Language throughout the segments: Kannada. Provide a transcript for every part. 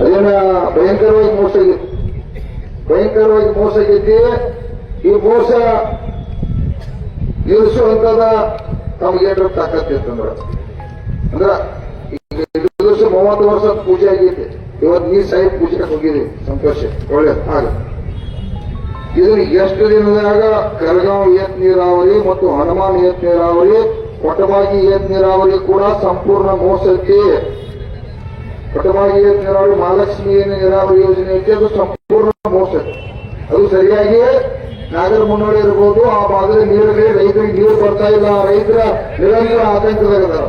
ಅದೇನ ಭಯಂಕರವಾಗಿ ಮೋಸ ಆಗೈತಿ, ಭಯಂಕರವಾಗಿ ಮೋಸ ಆಗೈತಿ. ಈ ಮೋಸ ನಿಲ್ಲಿಸುವಂತದ ತಮಗೇನ್ರ ತಾಕತ್ತಿತ್ತಂದ್ರ ಅಂದ್ರ ಈಗ 30 ವರ್ಷ ಪೂಜೆ ಆಗೈತಿ. ಇವತ್ತು ನೀ ಸಾಹಿಬ್ ಪೂಜೆಗೆ ಹೋಗಿದ್ದೀವಿ, ಸಂತೋಷ, ಒಳ್ಳೇದು ಆಗ. ಇದನ್ನ ಎಷ್ಟು ದಿನದಾಗ ಕರಗಾಂವ್ ಏತ್ ನೀರಾವರಿ ಮತ್ತು ಹನುಮಾನ್ ಏತ್ ನೀರಾವರಿ, ಕೊಟಮಾಗಿ ಏತ್ ನೀರಾವರಿ ಕೂಡ ಸಂಪೂರ್ಣ ಮೋಸ ಐತಿ. ಕೊಟಮಾಗಿ ಏತ್ ನೀರಾವರಿ, ಮಹಾಲಕ್ಷ್ಮಿ ನೀರಾವರಿ ಯೋಜನೆ ಐತಿ, ಅದು ಸಂಪೂರ್ಣ ಮೋಸ ಐತಿ. ಅದು ಸರಿಯಾಗಿ ನಾಗರ ಮುನ್ನಡೆ ಇರ್ಬೋದು. ಆ ಭಾಗದ ನೀರಲ್ಲಿ ರೈತರಿಗೆ ನೀರು ಬರ್ತಾ ಇಲ್ಲ, ರೈತರ ನಿರಂತರ ಆತಂಕದಾಗದಾರ.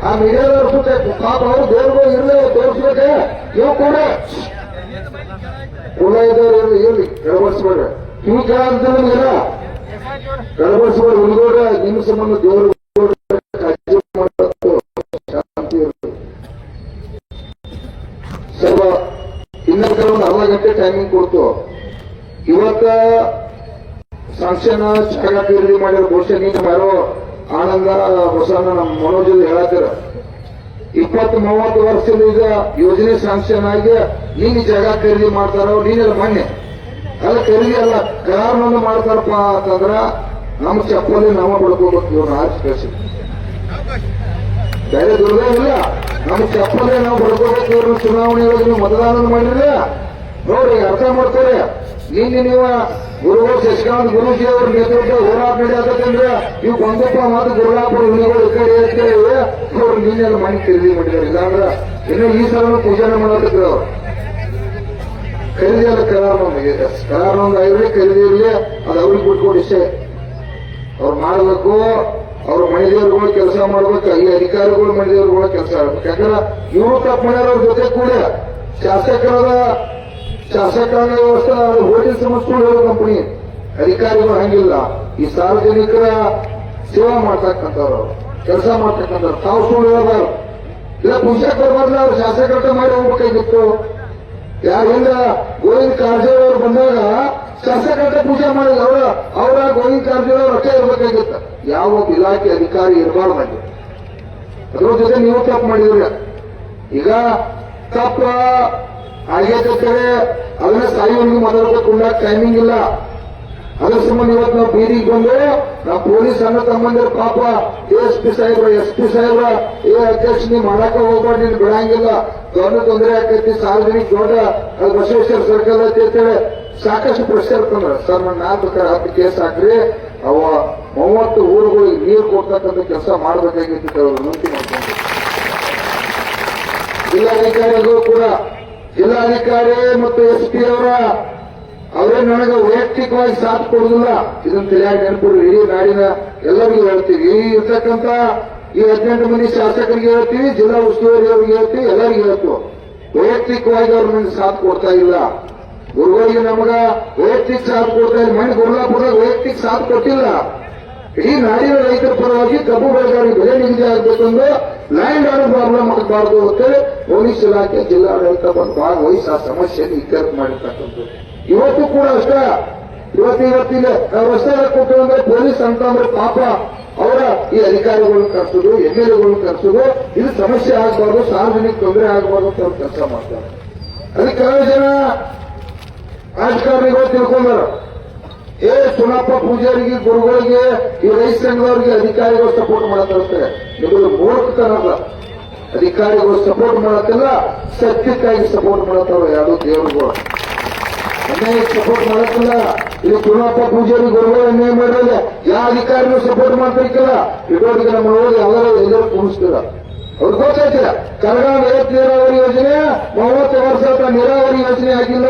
ಆ ಮೀಡಿಯಾದವ್ರ ಸುತ್ತೆ ಪಾಪ ಅವರು ದೇವ್ರಿಗೂ ಇರಲಿ ತೋರಿಸ್ಬೇಕೆ. ಇವು ಕೂಡ ಕುಲ ಇದ್ದವ್ರು ಇರ್ಲಿ, ಗಡಬಡಿಸ್ಬೇಡ್ರಿ. ಕಿವಿ ಕೇಳ ಅಂತ ನಿಮ್ಗೆಲ್ಲ ಗಡಬಡಿಸ್ಬೇಡ್ರಿ. ಉಳಿದೋಡ ನಿಮ್ಮ ಸಂಬಂಧ ದೇವ್ರ ಶಾಂತಿ ಇರ್ತದೆ. ಸ್ವಲ್ಪ ಇನ್ನೊಂದು ಒಂದು ಅರ್ಧ ಗಂಟೆ ಟೈಮಿಂಗ್ ಕೊಡ್ತು. ಇವತ್ತ ಸಾಂಕ್ಷನ ಜಾಗ ಖರೀದಿ ಮಾಡಿರೋ ಬಹುಶಃ ನೀನು ಯಾರೋ ಆನಂದ ಹೊಸನ ನಮ್ಮ ಮನೋಜಲ್ಲಿ ಹೇಳತ್ತೀರ. 20-30 ವರ್ಷದ ಈಗ ಯೋಜನೆ ಸಾಂಕ್ಷನ್ ಆಗಿ ನೀನು ಜಾಗ ಖರೀದಿ ಮಾಡ್ತಾರೋ, ನೀನೆಲ್ಲ ಮೊನ್ನೆ ಅಲ್ಲ ಖರೀದಿ ಅಲ್ಲ ಕರಾರನ್ನು ಮಾಡ್ತಾರಪ್ಪ ಅಂತಂದ್ರ ನಮ್ಮ ಚಪ್ಪಲಿ ನಾವು ಬಡ್ಕೋಬೇಕು. ಇವ್ರನ್ನ ಆರಿಸಿ ಕಳಿಸಿ ಬೇರೆ ದುರ್ಗ ಇಲ್ಲ, ನಮ್ಮ ಚಪ್ಪಲಿ ನಾವು ಬಡ್ಕೋಬೇಕು. ಇವ್ರನ್ನ ಚುನಾವಣೆ ನೀವು ಮತದಾನ ಮಾಡಿದ್ರೆ ನೋಡ್ರಿ, ಅರ್ಥ ಮಾಡ್ತಾರೆ. ನೀವು ಗುರುಗಳು ಶಶಿಕಾಂತ್ ಗುರೂಜಿ ಅವ್ರ ನೇತೃತ್ವ ಹೋರಾಟ ನಡೆಯತ್ತಂದ್ರೆ ಇವು ಕೊಂದಪ್ಪ ಮತ್ತು ಗುರುಳಾಪುರ ಹುಲಿಗಳು ಈ ಕಡೆ ಇರ್ತೇವೆ. ಅವ್ರು ನೀನೆಲ್ಲ ಮನೆ ಖರೀದಿ ಮಾಡಿದ್ದಾರೆ. ಇಲ್ಲಾಂದ್ರ ಇನ್ನು ಈ ಸಲ ಪೂಜಾನೆ ಮಾಡತ್ತಿದ್ರು. ಅವ್ರು ಖರೀದಿ ಅಲ್ಲ, ಕರಾರನೊಂದು ಆಗಿರ್ಲಿ, ಖರೀದಿ ಇರಲಿ, ಅದು ಅವ್ರಿಗೆ ಬಿಟ್ಕೊಡಿ ಇಷ್ಟೇ. ಅವ್ರು ಮಾಡಬೇಕು. ಅವ್ರ ಮನೆದೇವ್ರುಗಳು ಕೆಲಸ ಮಾಡ್ಬೇಕು, ಈ ಅಧಿಕಾರಿಗಳು ಮನೆದೇವ್ರುಗಳು ಕೆಲಸ ಆಗ್ಬೇಕು. ಯಾಕಂದ್ರೆ ಇವರು ತಪ್ಪು ಮಾಡ್ಯಾರ. ಅವ್ರ ಜೊತೆ ಕೂಡ ಶಾಸಕಾಂಗ ವ್ಯವಸ್ಥೆ ಹೋಟೆಲ್ ಸಮಸ್ಯೆಗಳು ಹೇಳೋ ಕಂಪನಿ ಅಧಿಕಾರಿಗಳು ಹಂಗಿಲ್ಲ. ಈ ಸಾರ್ವಜನಿಕರ ಸೇವಾ ಮಾಡ್ತಕ್ಕಂಥವ್ರು, ಕೆಲಸ ಮಾಡ್ತಕ್ಕಂಥವ್ರು ತಾವು ಸುಳ್ಳು ಹೇಳಬಾರ್ದು. ಇಲ್ಲ ಪೂಜೆ ಬರ್ಬಾರ್ದು, ಅವ್ರು ಶಾಸಕರ ಮಾಡಿ ಹೋಗ್ಬೇಕಾಗಿತ್ತು. ಯಾರಿಂದ ಗೋವಿಂದ ಕಾರಜೋಳ ಅವ್ರು ಬಂದಾಗ ಶಾಸಕರ ಪೂಜೆ ಮಾಡಿದ ಅವರ ಗೋವಿಂದ ಕಾರಜೋಳ ಅವ್ರು ರೊಕ್ಕ ಇರ್ಬೇಕಾಗಿತ್ತು. ಯಾವ ಇಲಾಖೆ ಅಧಿಕಾರಿ ಇರಬಾರ್ದು. ಅದ್ರ ಜೊತೆ ನೀವು ತಪ್ಪು ಮಾಡಿದ್ರಿ. ಈಗ ತಪ್ಪ ಆಗೇತಕ್ಕರೆ ಅದನ್ನ ಸಾಯುವಲ್ಲಿ ಮಾತಾಡಬೇಕು, ಟೈಮಿಂಗ್ ಇಲ್ಲ. ಅದ್ರ ಸಂಬಂಧ ಇವತ್ತು ನಾವು ಬೀದಿಗೆ ಬಂದು ನಾವು ಪೊಲೀಸ್ ಅನ್ನ ತಮ್ಮಂದಿರ ಪಾಪ ASP ಸಾಹೇಬ್ರ SP ಸಾಹೇಬ್ರ ಅಧ್ಯಕ್ಷ ನೀವು ಮಾಡಾಕ ಹೋಗ್ಬಾರ್ದು, ನೀನು ಬಿಡಂಗಿಲ್ಲ, ಗೌರ್ಮೆಂಟ್ ತೊಂದರೆ ಆಕೈತಿ, ಸಾರ್ವಜನಿಕ ದೊಡ್ಡ ಅದು ಬಸವೇಶ್ವರ ಸರ್ಕಲ್ ಐತಿ ಅಂತೇಳಿ ಸಾಕಷ್ಟು ಪ್ರಶ್ನೆ ಇರ್ತಂದ್ರ. ಸರ್ ನನ್ನ ಬೇಕಾದ್ರೆ 10 ಕೇಸ್ ಹಾಕ್ರಿ, ಅವ 30 ಊರುಗಳಿಗೆ ನೀರು ಕೊಡ್ತಕ್ಕಂಥ ಕೆಲಸ ಮಾಡಬೇಕಾಗಿತ್ತು ವಿನಂತಿ ಮಾಡ್ಕೊಂಡು. ಜಿಲ್ಲಾಧಿಕಾರಿಗಳು ಕೂಡ, ಜಿಲ್ಲಾಧಿಕಾರಿ ಮತ್ತು SP ಅವರೇ ನನಗೆ ವೈಯಕ್ತಿಕವಾಗಿ ಸಾಥ್ ಕೊಡುದಿಲ್ಲ. ಇದನ್ನು ತಿಳಿಯಾಗಿ ನೆನಪಿಡ್ರಿ. ಇಡೀ ನಾಡಿನ ಎಲ್ಲರಿಗೂ ಹೇಳ್ತೀವಿ. ಇರ್ತಕ್ಕಂಥ ಈ 18 ಮಂದಿ ಶಾಸಕರಿಗೆ ಹೇಳ್ತೀವಿ, ಜಿಲ್ಲಾ ಉಸ್ತುವಾರಿ ಅವರಿಗೆ ಹೇಳ್ತೀವಿ, ಎಲ್ಲರಿಗೂ ಹೇಳ್ತೀವಿ. ವೈಯಕ್ತಿಕವಾಗಿ ಅವ್ರು ನನಗೆ ಸಾಥ್ ಕೊಡ್ತಾ ಇಲ್ಲ. ಗುರುಗಳಿಗೆ ನಮಗ ವೈಯಕ್ತಿಕ ಸಾಥ್ ಕೊಡ್ತಾ ಇಲ್ಲ. ಮನೆ ಗುರುಲಾಪುರದಾಗ ವೈಯಕ್ತಿಕ ಸಾಥ್ ಕೊಟ್ಟಿಲ್ಲ. ಇಡೀ ನಾಡಿನ ರೈತರ ಪರವಾಗಿ ಕಬ್ಬು ಬೆಳೆಗಾರರಿಗೆ ಬೆಲೆ ನಿಗದಿ ಆಗಬೇಕೆಂದು ಲ್ಯಾಂಡ್ ಆರ್ಡರ್ ಪ್ರಾಬ್ಲಮ್ ಆಗಬಾರ್ದು ಅಂತೇಳಿ ಪೊಲೀಸ್ ಇಲಾಖೆ ಜಿಲ್ಲಾಡಳಿತ ಬಂದು ಭಾಗವಹಿಸಿ ಆ ಸಮಸ್ಯೆಯನ್ನು ಇತ್ಯರ್ಥ ಮಾಡಿರ್ತಕ್ಕಂಥದ್ದು. ಇವತ್ತು ಕೂಡ ಅಷ್ಟ ಇವತ್ತಿಲ್ಲ ನಾವು ರಸ್ತೆ ಕೊಟ್ಟು ಅಂದ್ರೆ ಪೊಲೀಸ್ ಅಂತಂದ್ರೆ ಪಾಪ ಅವರ ಈ ಅಧಿಕಾರಿಗಳನ್ನ ಕರೆಸೋದು, MLAಗಳನ್ನ ಕರೆಸೋದು, ಇದು ಸಮಸ್ಯೆ ಆಗಬಾರ್ದು, ಸಾರ್ವಜನಿಕ ತೊಂದರೆ ಆಗಬಾರ್ದು ಅಂತ ಅವ್ರು ಕೆಲಸ ಮಾಡ್ತಾರೆ. ಅದಕ್ಕೆ ಕೆಲವು ಜನ ರಾಜಕಾರಣಿಗಳು ತಿಳ್ಕೊಂಡಾರ. ಸುನಪ್ಪ ಪೂಜಾರಿಗೆ, ಗುರುಗಳಿಗೆ, ಈ ರೈತ ಸಂಘದವರಿಗೆ ಅಧಿಕಾರಿಗಳು ಸಪೋರ್ಟ್ ಮಾಡತ್ತಿರ್ತಾರೆ. ಇವರು ಮೂರ್ಖತನದ ಅಧಿಕಾರಿಗಳು ಸಪೋರ್ಟ್ ಮಾಡತ್ತಿಲ್ಲ, ಸತ್ಯಕ್ಕಾಗಿ ಸಪೋರ್ಟ್ ಮಾಡತ್ತವ್ರ. ಯಾರು ದೇವರುಗಳು ಅನ್ಯಾಯಕ್ಕೆ ಸಪೋರ್ಟ್ ಮಾಡತ್ತಿಲ್ಲ. ಇದು ಸುನಪ್ಪ ಪೂಜಾರಿ ಗುರುಗಳು ಅನ್ಯಾಯ ಮಾಡಿದ್ರೆ ಯಾವ ಅಧಿಕಾರಿಗಳು ಸಪೋರ್ಟ್ ಮಾಡ್ತಿರ್ಕಿಲ್ಲ. ಇಡೋರಿಗೆ ನಮ್ಮ ಎಲ್ಲರೂ ಕೂರಿಸ್ತೀರ. ಅವ್ರಿಗೆ ಗೊತ್ತಾಯ್ತಿಲ್ಲ. ಕರಗಾಂವ್ ಏತ್ ನೀರಾವರಿ ಯೋಜನೆ 30 ವರ್ಷ ನೀರಾವರಿ ಯೋಜನೆ ಆಗಿಲ್ಲ.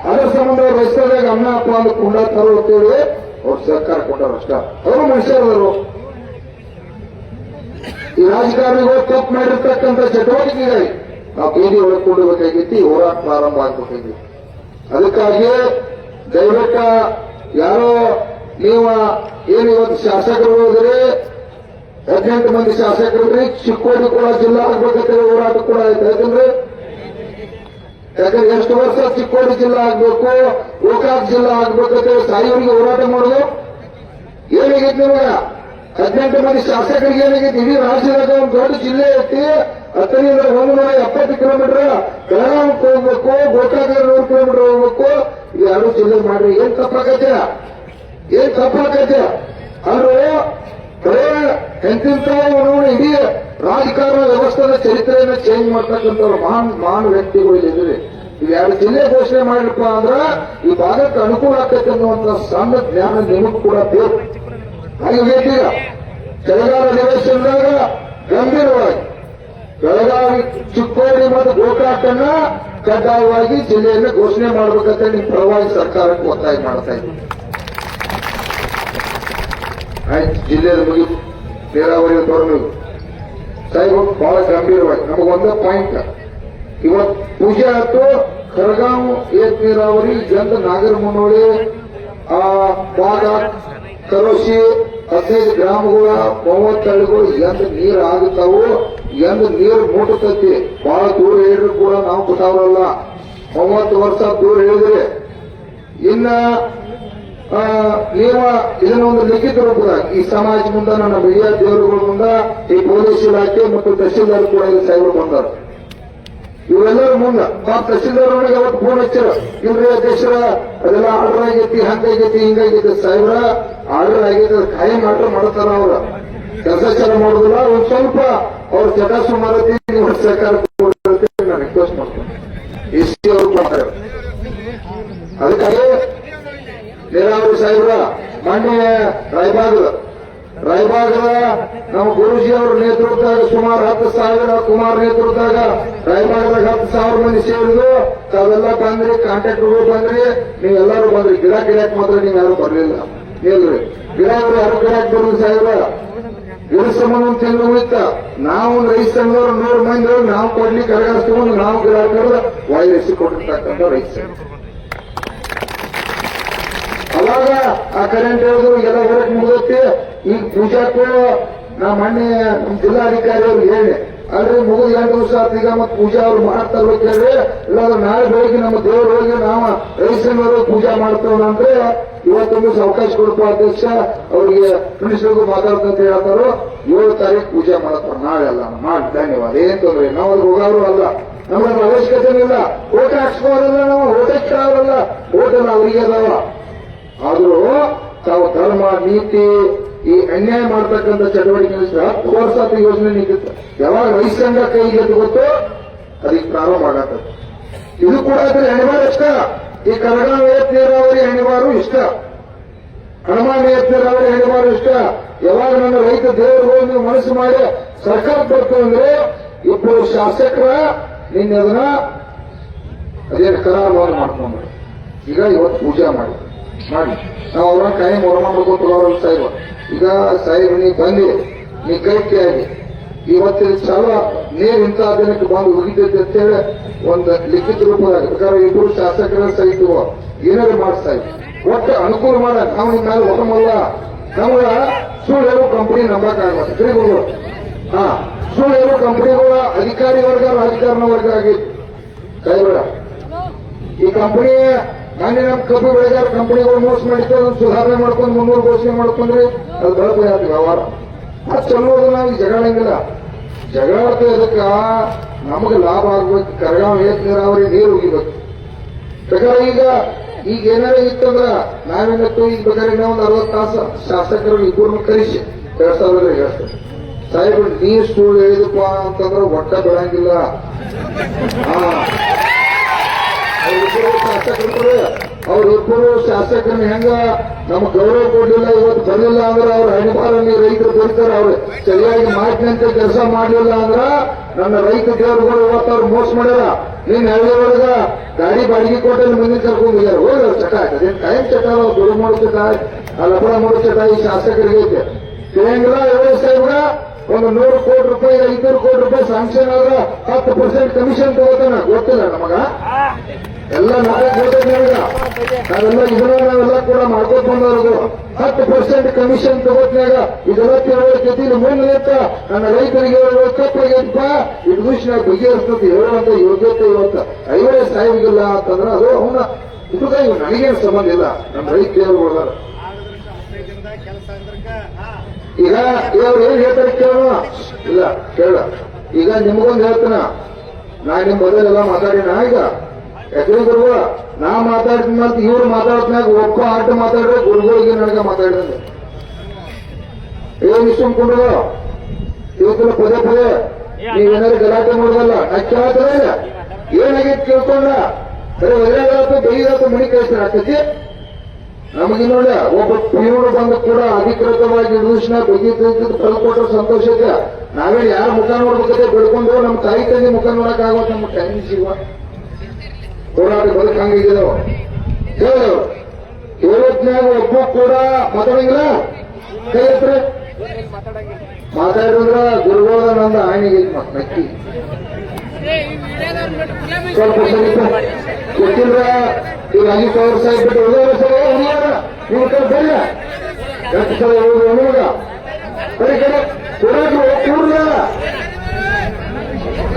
ಅದರ ಸಂಬಂಧ ಅವ್ರು ರೈತರಾಗ ಅನ್ನ ಅಪ್ಪ ಅಂತ ಕೊಂಡಾಡ್ತಾರೋ ಅಂತೇಳಿ ಅವ್ರು ಸರ್ಕಾರ ಕೊಟ್ಟಾರ ಅಷ್ಟ. ಅವರು ಮನುಷ್ಯರವರು. ಈ ರಾಜಕಾರಣಿಗಳು ತಪ್ಪು ಮಾಡಿರ್ತಕ್ಕಂಥ ಚಟುವಟಿಕೆಗಾಗಿ ನಾವು ಬೀದಿ ಒಳಕೊಂಡಬೇಕಾಗಿತ್ತು. ಈ ಹೋರಾಟ ಪ್ರಾರಂಭ ಆಗಬೇಕಾಗಿತ್ತು. ಅದಕ್ಕಾಗಿ ದಯವಿಟ್ಟು ಯಾರೋ ನೀವು ಏನು ಇವತ್ತು ಶಾಸಕರು ಹೋದ್ರೆ 18 ಮಂದಿ ಶಾಸಕರು ಚಿಕ್ಕೋಡಿ ಕೂಡ ಜಿಲ್ಲಾ ಆಗ್ಬೇಕಂತ ಹೋರಾಟ ಕೂಡ ಆಯ್ತು. ಯಾಕಂದ್ರೆ ಎಷ್ಟು ವರ್ಷ ಚಿಕ್ಕೋಡಿ ಜಿಲ್ಲಾ ಆಗ್ಬೇಕು, ಗೋಕಾಕ್ ಜಿಲ್ಲಾ ಆಗ್ಬೇಕಂತ ಸಾಯಿವರಿಗೆ ಹೋರಾಟ ಮಾಡೋದು ಏನಾಗೈತಿ ನಿಮಗ? 18 ಮಂದಿ ಶಾಸಕರಿಗೆ ಏನಾಗೈತಿ, ಇಡೀ ರಾಜ್ಯದಾಗ ಒಂದು ದೊಡ್ಡ ಜಿಲ್ಲೆ ಐತಿ, 10ರಿಂದ 170 ಕಿಲೋಮೀಟರ್ ಬೆಳಗಾವಕ್ಕೆ ಹೋಗ್ಬೇಕು, ಗೋಕಾಕ 100 ಕಿಲೋಮೀಟರ್ ಹೋಗ್ಬೇಕು. ಈ 2 ಜಿಲ್ಲೆ ಮಾಡ್ರಿ, ಏನ್ ತಪ್ಪಾಗತ್ತೆ? ಅಂದ್ರೆ ಬರೇ ಎಂತಿಂತವರು ಇಡೀ ರಾಜಕಾರಣ ವ್ಯವಸ್ಥೆಯ ಚರಿತ್ರೆಯನ್ನು ಚೇಂಜ್ ಮಾಡ್ತಕ್ಕಂಥವ್ರು ಮಹಾನ್ ವ್ಯಕ್ತಿಗಳು ಇಲ್ಲಿದ್ದಾರೆ. ಇವ್ 2 ಜಿಲ್ಲೆ ಘೋಷಣೆ ಮಾಡಿರಪ್ಪ ಅಂದ್ರ ಈ ಭಾಗಕ್ಕೆ ಅನುಕೂಲ ಆಗ್ತೈತೆ ಅನ್ನುವಂತ ಸಣ್ಣ ಜ್ಞಾನ ನಿಮಗ್ ಕೂಡ ಬೇಕು. ಹಾಗೆ ಬೇಕೀಗ ಚಳಿಗಾಲ ಅಧಿವೇಶನದಾಗ ಗಂಭೀರವಾಗಿ ಬೆಳಗಾವಿ, ಚಿಕ್ಕೋಡಿ ಮತ್ತು ಗೋಕಾಕನ್ನ ಕಡ್ಡಾಯವಾಗಿ ಜಿಲ್ಲೆಯನ್ನು ಘೋಷಣೆ ಮಾಡಬೇಕಂತ ನಿಮ್ ಪರವಾಗಿ ಸರ್ಕಾರಕ್ಕೆ ಒತ್ತಾಯ ಮಾಡ್ತಾ ಇದ್ದೀವಿ. ಆಯ್ತು, ಜಿಲ್ಲೆಯ ಮುಗಿ ನೀರಾವರಿ ತೋರ್ನು ಸಾಹೇಬ್ ಬಹಳ ಗಂಭೀರವಾಗಿ ನಮಗೊಂದ ಪಾಯಿಂಟ್. ಇವತ್ತು ಪೂಜೆ ಆಯ್ತು, ಖರಗಾಂವ್ ಏತ್ ನೀರಾವರಿ ಎಂದ ನಾಗರಮುನ್ನೋಳಿ ಭಾಗ ಕರೋಶಿ 15 ಗ್ರಾಮಗಳ 30 ಹಳ್ಳಿಗಳು ಎಂದ ನೀರು ಆಗುತ್ತಾವು, ಎಂದ ನೀರು ಮುಟ್ಟತೈತಿ. ಬಹಳ ದೂರ ಹೇಳಿದ್ರು ಕೂಡ ನಾವು ಗೊತ್ತಾವಲ್ಲ. 30 ವರ್ಷ ದೂರ ಹೇಳಿದ್ರೆ ಇನ್ನ ನೀವು ಇದನ್ನ ಒಂದು ಲಿಖಿತ ರೂಪದಾಗ ಈ ಸಮಾಜ ಮುಂದ, ನನ್ನ ಮೀಡಿಯಾ ದೇವರುಗಳ ಮುಂದ, ಈ ಪೊಲೀಸ್ ಇಲಾಖೆ ಮತ್ತು ತಹಶೀಲ್ದಾರ್ ಕೂಡ ಇಲ್ಲಿ ಸಾಹೇಬರು ಬಂದಾರ. ಇವೆಲ್ಲರ ಮುಂದ ತಹಶೀಲ್ದಾರ್ ಅವರಿಗೆ ಅವತ್ತು ಫೋನ್ ಹಚ್ಚಾರ, ಇಲ್ರಿ ಅಧ್ಯಕ್ಷರ ಅದೆಲ್ಲ ಆರ್ಡರ್ ಆಗೈತಿ, ಹಂಗಾಗೈತಿ, ಹಿಂಗಾಗೈತಿ. ಸಾಹೇಬ್ರ ಆರ್ಡರ್ ಆಗೈತಿ, ಕಾಯಂ ಆರ್ಡರ್ ಮಾಡ್ತಾರ. ಅವ್ರ ಕೆಲಸ ಚಾಲು ಮಾಡೋದಿಲ್ಲ. ಒಂದ್ ಸ್ವಲ್ಪ ಅವ್ರ ಚಟ ಸುಮಾರತಿ ನೀವು ಸರ್ಕಾರ ನಾನು ರಿಕ್ವೆಸ್ಟ್ ಮಾಡ್ತೇನೆ. ಎಸ್ಟಿ ಅವರು ಮಾಡ್ತಾರೆ. ಅದಕ್ಕಾಗಿ ನೀರಾವರಿ ಸಾಹೇಬ್ರ ಮಾನ್ಯ ರಾಯಬಾಗದ ನಮ್ಮ ಗುರುಜಿ ಅವರ ನೇತೃತ್ವದಾಗ ಸುಮಾರು 10,000 ಕುಮಾರ್ ನೇತೃತ್ವದಾಗ ರಾಯಬಾಗದಾಗ 10,000 ಮಂದಿ ಸೇರಿದ್ರು. ತಾವೆಲ್ಲ ಬಂದ್ರಿ, ಕಾಂಟ್ರಾಕ್ಟರ್ಗಳು ಬಂದ್ರಿ, ನೀವೆಲ್ಲರೂ ಬಂದ್ರಿ. ಗಿಡಕ್ಕೆ ಮಾತ್ರ ನೀವು ಯಾರು ಬರ್ಲಿಲ್ಲ. ಹೇಳ್ರಿ ಗಿಡಗಳು ಯಾರು ಗಿಡಕ್ಕೆ ಬರ್ಲಿ ಸಾಹೇಬ್ರ? ಗಿಡ ಸಂಬಂಧ ಒಂದು ತಿಂಗಳು ಇತ್ತ. ನಾವು ರೈತ ಸಂಘದವ್ರು 100 ಮಂದಿ ನಾವು ಕೊಡ್ಲಿಕ್ಕೆ ಕರಗಾಡಿಸ್ಕೊಂಡು ನಾವು ಗಿಡ ಹಾಕಿದ್ರೆ ವಾಯುಸಿ ಕೊಟ್ಟಿರ್ತಕ್ಕಂಥ ರೈತ ಸಂಘ. ಅವಾಗ ಆ ಕರೆಂಟ್ ಹೇಳಿದ್ರು ಎಲ್ಲ ಹೊರಗೆ ಮುಗಿದೈತಿ. ಈಗ ಪೂಜಾಕ್ಕೂ ನಾ ಮೊನ್ನೆ ನಮ್ಮ ಜಿಲ್ಲಾಧಿಕಾರಿ ಅವ್ರಿಗೆ ಹೇಳಿ, ಅಲ್ರಿ ಮುಗಿದ 2 ದಿವಸ ಆತೀಗ ಮತ್ತೆ ಪೂಜಾ ಅವ್ರು ಮಾಡ್ತಾರ ಕೇಳ್ರಿ, ಇಲ್ಲಾಂದ್ರೆ ನಾಳೆ ಬೆಳಿಗ್ಗೆ ನಮ್ಮ ದೇವ್ರ ಹೋಗಿ ನಾವು ರೈತರು ಪೂಜಾ ಮಾಡ್ತೇವೆ ಅಂದ್ರೆ ಇವತ್ತೊಂದು ಅವಕಾಶ ಕೊಡಪ್ಪ ಅಧ್ಯಕ್ಷ, ಅವ್ರಿಗೆ ಪ್ರಿನ್ಸಿಪಲ್ಗೂ ಮಾತಾಡ್ತಂತ ಹೇಳ್ತಾರೋ. 7 ತಾರೀಕು ಪೂಜೆ ಮಾಡತ್ತಾರ, ನಾಳೆ ಅಲ್ಲ ಮಾಡಿ. ಧನ್ಯವಾದ. ಏನ್ ತೊಂದ್ರೆ, ನಾವು ಅಲ್ಲಿ ಹೋಗೋರು ಅಲ್ಲ, ನಮ್ಗೆ ಅವಶ್ಯಕತೆ ಇಲ್ಲ. ಓಟ ಹಾಕ್ಸ್ಕೋರಲ್ಲ, ನಾವು ಓಟ ಕೇಳೋರಲ್ಲ, ಓಟಲ್ಲ ಅವರಿಗೆ ಅದಾವ. ಆದ್ರೂ ತಾವು ಧರ್ಮ ನೀತಿ ಈ ಅನ್ಯಾಯ ಮಾಡ್ತಕ್ಕಂಥ ಚಟುವಟಿಕೆ 10 ವರ್ಷ ಯೋಜನೆ ನಿಂತಿತ್ತು. ಯಾವಾಗ ರೈತ ಸಂಘ ಕೈಗೆ ಗೊತ್ತೋ ಅದಕ್ಕೆ ಪ್ರಾರಂಭ ಆಗತ್ತ. ಇದು ಕೂಡ ಹೆಣಿವಾರು ಇಷ್ಟ. ಈ ಕರಗಾಂವ್ ಏತ್ ನೀರಾವರಿ ಹೆಣಿವಾರು ಇಷ್ಟ, ಹನುಮಾನ್ ಏತ್ ನೀರಾವರಿ ಹೆಣಿವಾರು ಇಷ್ಟ. ಯಾವಾಗ ನನ್ನ ರೈತ ದೇವರು ನೀವು ಮನಸ್ಸು ಮಾಡಿ ಸರ್ಕಾರ ಬರ್ತು ಅಂದ್ರೆ 2 ಶಾಸಕರ ನಿನ್ನೆ ಅದನ್ನ ಅದೇನು ಕರಾರುವಾದ ಮಾಡ್ಕೊಂಡ್ರು. ಈಗ ಇವತ್ತು ಪೂಜಾ ಮಾಡಿ ನಾವು ಅವ್ರನ್ನ ಕಾಯಿ ಮೊರ ಮಾಡ್ಕೊತ ಸಾಹೇಬ. ಈಗ ಸಾಹೇಬ್ ನೀ ಬಂದಿ, ನೀ ಕೈಟಿಯಾಗಿ ಇವತ್ತಿನ ಚಾಲು ನೀರು ಇಂಥ ದಿನಕ್ಕೆ ಬಂದು ಉಗಿತೈತೆ ಅಂತೇಳಿ ಒಂದು ಲಿಖಿತ ರೂಪದಾಗ ಬೇಕಾದ್ರೆ 2 ಶಾಸಕರ ಸಹಿತ ಏನಾದ್ರು ಮಾಡ್ತಾ ಇದ್ವಿ. ಒಟ್ಟು ಅನುಕೂಲ ಮಾಡ. ನಾವು ನಿಮ್ಮ ಮೇಲೆ ಹೊರಮಲ್ಲ, ನಮ್ಗ ಸುಳ್ಳು ಹೇಳೋ ಕಂಪನಿ ನಂಬಕ್ಕಾಗಲ್ಲ. ಶ್ರೀಗಳು ಸುಳ್ಳು ಹೇಳೋ ಕಂಪನಿಗಳ ಅಧಿಕಾರಿ ವರ್ಗ ರಾಜಕಾರಣ ವರ್ಗ ಆಗಿತ್ತು ಸಾಹೇಬ್ರ. ಈ ಕಂಪನಿ ನಾನೇ ನಮ್ಮ ಕಬ್ಬು ಬೆಳೆಗಾರ ಕಂಪನಿಗಳು ಮೋಸ ಮಾಡಿತ್ತು, ಅದನ್ನು ಸುಧಾರಣೆ ಮಾಡ್ಕೊಂಡು 300 ಘೋಷಣೆ ಮಾಡ್ಕೊಂಡ್ರಿ, ಅದು ಬೆಳಕು ಯಾವ್ದು ವ್ಯವಹಾರ ಅದು ಚಲೋದು. ನಾವು ಈಗ ಜಗಳಂಗಿಲ್ಲ, ಜಗಳಾಡ್ತಾ ಇದಕ್ಕ ನಮಗೆ ಲಾಭ ಆಗ್ಬೇಕು. ಕರಗಾಂವ್ ಏತ್ ನೀರಾವರಿ ನೀರು ಉಗಿಬೇಕು. ಬೇಕಾದ್ರೆ ಈಗ ಏನಾರ ಇತ್ತಂದ್ರ ನಾವೇನತ್ತು ಈಗ ಬೇಕಾದ್ರೆ ಇನ್ನೊಂದು 60 ತಾಸು ಶಾಸಕರು 2 ಕರೆಸಿ ಹೇಳ್ತಾರೆ. ಸಾಹೇಬ್ರು ನೀರು ಸುಳ್ಳು ಹೇಳಿದಪ್ಪ ಅಂತಂದ್ರೆ ಒಟ್ಟ ಬೆಳಂಗಿಲ್ಲ. ಅವ್ರಿಬ್ಬರು ಶಾಸಕರನ್ನ ಹೆಂಗ ನಮ್ಗೆ ಗೌರವ ಕೊಡ್ಲಿಲ್ಲ, ಇವತ್ತು ಬರಲಿಲ್ಲ ಅಂದ್ರೆ ಅವ್ರ ಹಣಿಬಾರ ರೈತರು ಬರೀತಾರೆ. ಅವ್ರು ಸರಿಯಾಗಿ ಮಾಡ್ತಂತ ಕೆಲಸ ಮಾಡ್ಲಿಲ್ಲ ಅಂದ್ರ ನನ್ನ ರೈತ ದೇವರುಗಳು ಇವತ್ತು ಅವ್ರು ಮೋಸ ಮಾಡ್ಯಾರ. ನೀನ್ ಹಳ್ಳಿ ಒಳಗ ಗಾಡಿ ಬಾಡಿಗೆ ಕೊಟ್ಟಲ್ಲಿ ಮುಂದೆ ಕರ್ಕೊಂಡು ಹೋಗ್ಯಾರ. ಹೋಗ್ಯಾರ ಚಟ ಆಯ್ತದೆ ಟೈಮ್ ಚಟ, ದುಡ್ಡು ಮಾಡೋ ಚಟ, ಲಪಡ ಮಾಡೋ ಚಟ ಈ ಶಾಸಕರಿಗೆ ಐತೆ. ತಿಳಿಯಂಗಿಲ್ಲ. ಸಾಹೇಬ್ರ ಒಂದು 100 ಕೋಟಿ ರೂಪಾಯಿ 500 ಕೋಟಿ ರೂಪಾಯಿ ಸ್ಯಾಂಕ್ಷನ್ ಆದ್ರ 10% ಕಮಿಷನ್ ತಗೋತಾನ. ಗೊತ್ತಿಲ್ಲ ನಮಗ, ಎಲ್ಲ ನಾಳೆ ನಾವೆಲ್ಲ ನಾವೆಲ್ಲ ಕೂಡ ಮಾಡ್ಕೋತ ಬಂದವ್ರಿಗೂ 10% ಕಮಿಷನ್ ತಗೋತ್ನಾಗ ಇದೆಲ್ಲ ತಿಳುವಳಿಕೆ ಮುಂದೆ ನಿಂತ ನನ್ನ ರೈತರಿಗೆ ತಪ್ಪಾಗೈತಪ್ಪ, ಇದು ವಿಷಯ ಬಗೆಹರಿಸ್ತದೆ ಹೇಳುವಂತ ಯೋಗ್ಯತೆ ಇವತ್ತು ಐವರೇ ಸಾಹಿಬಿಗಿಲ್ಲ ಅಂತಂದ್ರೆ ಅದು ಅವನ ಇದು ನನಗೇನು ಸಂಬಂಧ ಇಲ್ಲ. ನಮ್ಮ ರೈತ ದೇವರುಗಳು ಈಗ ಇವ್ರು ಏನ್ ಹೇಳ್ತಾರೆ ಕೇಳೋಣ, ಇಲ್ಲ ಕೇಳ. ಈಗ ನಿಮ್ಗೊಂದು ಹೇಳ್ತಾನ, ನಾ ನಿಮ್ ಮೊದಲೆಲ್ಲ ಮಾತಾಡಿನ. ಈಗ ಯಾಕಂದ್ರೆ ಗುರುವ ನಾ ಮಾತಾಡಿದ ಮತ್ತೆ ಇವ್ರು ಮಾತಾಡ್ತಾಗ ಒಬ್ಬ ಆಟ ಮಾತಾಡ್ರೆ ಗುರುಗಳಿಗೆ ನನಗ ಮಾತಾಡಿದಂಗೆ ಏನ್ ಸುಮ್ಕೊಂಡ್ರ ಇವತ್ತಿನ ಪದೇ ಪದೇ ನೀವೇನಾದ್ರು ಗಲಾಟೆ ಮಾಡೋದಲ್ಲ. ನಾ ಕೇಳ್ತಾರ ಏನಾಗೈತೆ ಕೇಳ್ಕೊಂಡ ಬರೀ ಒಳ್ಳೆದಾತು ಬೈದಾತು ಮಣಿ ಕಳಿಸ್ತಾರೆ ಆಗ್ತೈತಿ. ನಮಗೆ ನೋಡ ಒಬ್ಬ ಪಿಯೂರು ಬಂದು ಕೂಡ ಅಧಿಕೃತವಾಗಿ ದೂಷಣ ಬಗೆ ಕೊಟ್ಟರು ಸಂತೋಷ ಇದೆ. ನಾವೇನು ಯಾರ ಮುಖ ನೋಡ್ಬೇಕಂತ ಬೆಳ್ಕೊಂಡು ನಮ್ಮ ತಾಯಿ ತಂದೆ ಮುಖ ನೋಡಕ್ ಆಗೋದು ನಮ್ಮ ಟೈಮ್ ಸಿಗುವ ಹೋರಾಟ ಬದುಕು ಹಂಗಿದ್ದಾವ. ಹೇಳು ಇವತ್ನಾಗ ಒಬ್ಬ ಕೂಡ ಮಾತಾಡಂಗಿಲ್ಲ. ಕೈ ಹತ್ರ ಮಾತಾಡಿದ್ರ ಗುರುಗಳ ನಂದ ಆಯ್ನಿಗೆ ನಕ್ಕಿ ಸ್ವಲ್ಪ ಗೊತ್ತಿಲ್ಲ. ಈಗ 5,000 ಸಾಹೇಬ್ ಬಿಟ್ಟು ಉಳಿದ ಸರಿ ಹುಡುಗ ನಿಮ್ಮ ಕಡೆ ಬಲ್ಲ ಎಷ್ಟು ಸಲ ಹೇಳುದು ಹುಡುಗ ಬರೀ ಕಡೆ ಕೊಡೋದು ಕೂಡ್ಲ.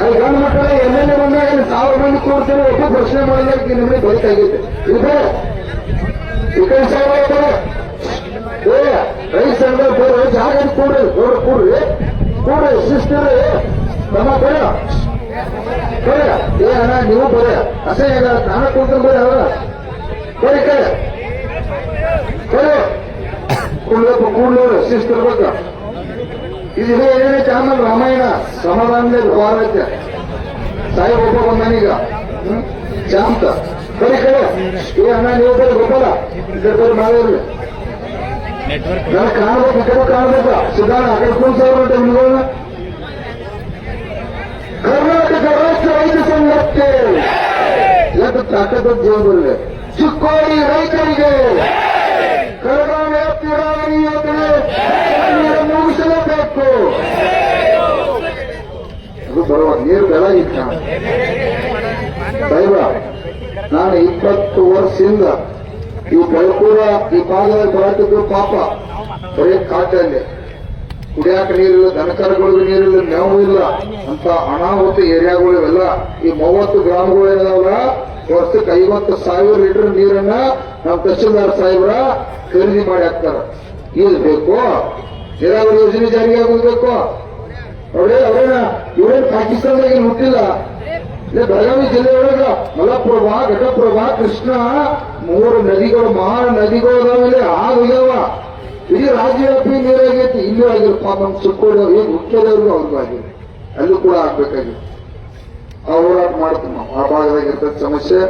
ಅಲ್ಲಿ ಗಂಡು ಮಕ್ಕಳ MLA ಬಂದಾಗ 1000 ಮಂದಿ ಕೂಡ್ತಾರೆ. ಒಬ್ಬ ಪ್ರಶ್ನೆ ಮಾಡಿದ್ರೆ ನಿಮಗೆ ಬದುಕಾಗೈತೆ. ಇದು ಈ ಕಡೆ ಸಾಹೇಬ ರೈತ ಸಂಘ ಜಾಗ ಕೂಡ್ರಿ ಕೂಡ್ರಿ ಕೂಡ್ರಿ ಸಿಸ್ಟರ್ ನಮ್ಮ ಬರ ಬರ ಏ ಅಣ್ಣ ನೀವು ಬರ ಅಸಹ್ಯ ನಾನು ಕೂಡ್ತಾರೆ ಬರ ಅವರ ಬರೀ ಕಡೆ ಬರೋ ಕೂಡ್ಲಪ್ಪ ಕೂಡ್ಲವ್ರು ಶಿಸ್ತಿರ್ಬೇಕ. ಇದು ಏನೈತೆ ಆಮೇಲೆ ರಾಮಾಯಣ ಸಮಾಧಾನದ ವಾರ ಐತೆ. ಸಾಹೇಬ್ ಒಬ್ಬ ಬಂದಾನೀಗ ಶಾಂತ ಬರೀ ಕಡೆ ಏ ಅಣ್ಣ ನೀವು ಬರೀ ಗೊಬ್ಬರ ಇದ್ರ ಬರೀ ಮಾಡಿರ್ಲಿ ನನಗೆ ಕಾಣ್ಬೇಕು ಈ ಕಡೆ ಕಾಣ್ಬೇಕ. ಸುಧಾರ ಅಕಸ್ಕೊಂಡ್ ಸಾವಿರ ನಿಮ್ಗಳನ್ನ ಕರ್ನಾಟಕ ರಾಷ್ಟ್ರ ರೈತ ಸಂಘಕ್ಕೆ ಎಷ್ಟು ತಾಕತ್ತ ಜೀವನದಲ್ಲಿ ಚಿಕ್ಕೋಡಿ ರೈತರಿಗೆ ಕರಗಾಣ ನೀರಾವರಿ ಯೋಜನೆ ಮುಗಿಸಲೇಬೇಕು. ಅದು ಬರುವ ನೀರು ಬೆಳ ಇತ್ತ ದೈವ. ನಾನು 20 ವರ್ಷದಿಂದ ಈ ಬೆಳಕೂರ ಈ ಭಾಗದಲ್ಲಿ ಬರತ್ತಿದ್ದು ಪಾಪ ಬರೀ ಕಾಟಲ್ಲಿ ಕುಡಿಯಾಕ ನೀರಿಲ್ಲ, ದನಕರಗಳಿಗೂ ನೀರಿಲ್ಲ, ಮೇವು ಇಲ್ಲ ಅಂತ ಅನಾಹುತ ಏರಿಯಾಗಳು ಇವೆಲ್ಲ. ಈ 30 ಗ್ರಾಮಗಳು ಏನಾವಲ್ಲ ವರ್ಷಕ್ಕೆ 50,000 ಲೀಟರ್ ನೀರನ್ನ ನಮ್ಮ ತಹಶೀಲ್ದಾರ್ ಸಾಹೇಬ್ರ ಖರೀದಿ ಮಾಡಿ ಹಾಕ್ತಾರ. ಇದು ಬೇಕು ನೀರಾವರಿ ಯೋಜನೆ ಜಾರಿಗೆ ಆಗೋದ್ಬೇಕು. ಅವ್ರೇನ ಇವರೇನು ಪಾಕಿಸ್ತಾನದಾಗ ಏನು ಹುಟ್ಟಿಲ್ಲ. ಇಲ್ಲಿ ಬೆಳಗಾವಿ ಜಿಲ್ಲೆಯೊಳಗ ಮಲಪ್ರಭಾ, ಘಟಪ್ರಭಾ, ಕೃಷ್ಣ 3 ನದಿಗಳು ಮಹಾ ನದಿಗಳು ಅದಾವಲ್ಲಿ ಆಗ್ಯಾವ. ಇಡೀ ರಾಜ್ಯವ್ಯಾಪಿ ನೀರಾಗೈತಿ. ಇಲ್ಲೂ ಆಗಿರಪ್ಪ ನಮ್ಮ ಚಿಕ್ಕೋಡಿ ಏನು ಮುಖ್ಯದವ್ರಿಗೂ ಅವ್ರಿಗೂ ಆಗಿದೆ. ಅಲ್ಲೂ ಕೂಡ ಆಗ್ಬೇಕಾಗಿತ್ತು. ಆ ಹೋರಾಟ ಮಾಡ್ತೀವಿ ನಾವು. ಆ ಭಾಗದಾಗ ಇರ್ತದ ಸಮಸ್ಯೆ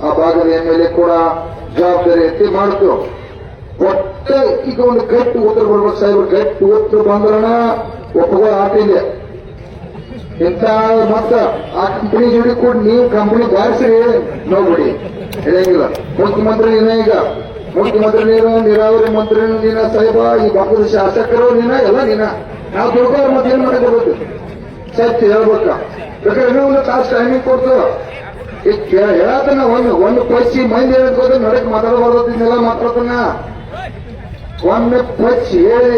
ಆ ಭಾಗದ MLA ಕೂಡ ಜವಾಬ್ದಾರಿ ಎತ್ತಿ ಮಾಡ್ತೀವಿ. ಒಟ್ಟ ಈಗ ಒಂದು ಗಟ್ಟಿ ಉತ್ತರ ಬರ್ಬೇಕು ಸಾಹೇಬ್ರು. ಗಟ್ಟಿ ಉತ್ತರ ಬಂದ್ರಣ ಒಪ್ಪುಗಳ ಆಟ ಇದೆ. ಇಂಥ ಮತ್ತ ಆ ಕಂಪನಿ ಜೋಡಿ ಕೂಡ ನೀವು ಕಂಪನಿ ಬಾರಿಸಿ ನೋಡ್ಬಿಡಿ ಹೇಳಂಗಿಲ್ಲ. ಮುಖ್ಯಮಂತ್ರಿ ನೀನ, ಈಗ ಮುಖ್ಯಮಂತ್ರಿ ನೀನು, ನೀರಾವರಿ ಮಂತ್ರಿ ನೀನ ಸಾಹೇಬ, ಈ ಭಾಗದ ಶಾಸಕರು ನೀನ, ಎಲ್ಲ ನೀನ. ನಾವು ತಿಳ್ಕೋರು ಮತ್ತೆ ಏನ್ ಮಾಡಕ್ ಹೋಗ್ಬೇಕು ಸತ್ಯ ಹೇಳ್ಬೇಕ. ಬೇಕಾದ್ರೆ ಇನ್ನೂ ಒಂದು ತಾಸು ಟೈಮಿಂಗ್ ಕೊಡ್ತು. ಈಗ ಹೇಳತನ ಒಂದು ಪಚ್ಚಿ ಮಂದಿ ಹೇಳ್ಕೋದ ನಡಕ್ ಮಾತಾಡಬಾರ್ದನ್ನೆಲ್ಲ ಮಾತಾಡ್ತಾನ. ಒಮ್ಮೆ ಪಚ್ಚಿ ಹೇಳಿ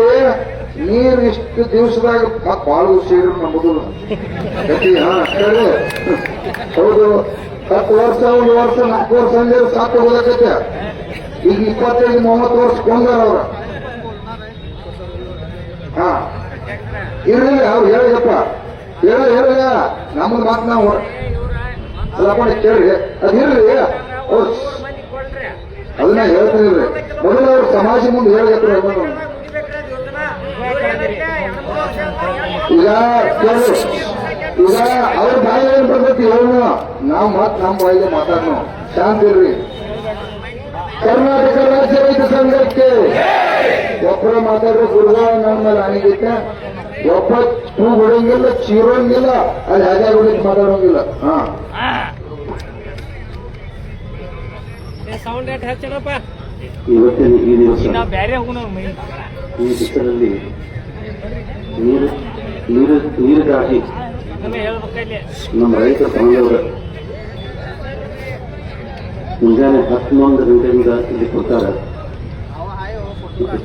ನೀರು ಇಷ್ಟು ದಿವಸದಾಗ ಬಾಳ ಸೇರಿ ನಂಬುದು ಹೇಳಿ ಹೌದು. 10 ವರ್ಷ 1 ವರ್ಷ 4 ವರ್ಷ ಅಂದ್ರೆ ಸಾಕು ಹೋಗಕತ್ತೆ. ಈಗ 25-30 ವರ್ಷ ಕೊಂದಾರ ಅವ್ರ. ಹಾ ಇರ್ಲಿಲ್ಲ ಅವ್ರು ಹೇಳಿದಪ್ಪ ಹೇಳಿಲ್ಲ ನಮ್ಮದು ಮಾತು ನಾವು ಅಲ್ಲ ಮಾಡಿ ಕೇಳ್ರಿ. ಅದಿರ್ಲಿ ಅವ್ರು ಅದನ್ನ ಹೇಳ್ತಿರ್ರಿ. ಮೊದಲು ಅವ್ರು ಸಮಾಜ ಮುಂದೆ ಹೇಳ್ಬೇಕು. ಈಗ ಈಗ ಅವ್ರ ಬಾಯಿ ಏನ್ ಬರ್ತೈತಿ ಹೇಳೋಣ, ನಾವು ಮಾತು ನಮ್ಮ ಬಾಯಿಗೆ ಮಾತಾಡೋಣ. ಶಾಂತಿ ಇರ್ರಿ. ಕರ್ನಾಟಕ ರಾಜ್ಯ ರೈತ ಸಂಘಕ್ಕೆ ಒಬ್ಬರ ಮಾತಾಡ್ರೆ ಗುರುಗಳ ನನ್ನ ಮೇಲೆ ಅಣಿಗೈತೆ. ಒಬ್ಬ ಹೂ ಬಿಡಂಗಿಲ್ಲ, ಚೀರೋಂಗಿಲ್ಲ, ಅಲ್ಲಿ ಹೇಗೆ ಬಿಡಿಸಿ ಮಾತಾಡೋಂಗಿಲ್ಲ. ಹಾ ಇವತ್ತಿನ ಈ ದಿವಸ ಈ ದಿಕ್ಕದಲ್ಲಿ ನೀರಿಗಾಗಿ ನಮ್ಮ ರೈತ ಬಾಂಧವರ ಮುಂಜಾನೆ 11 ಗಂಟೆಯಿಂದ ಇಲ್ಲಿ ಕೊಡ್ತಾರೆ.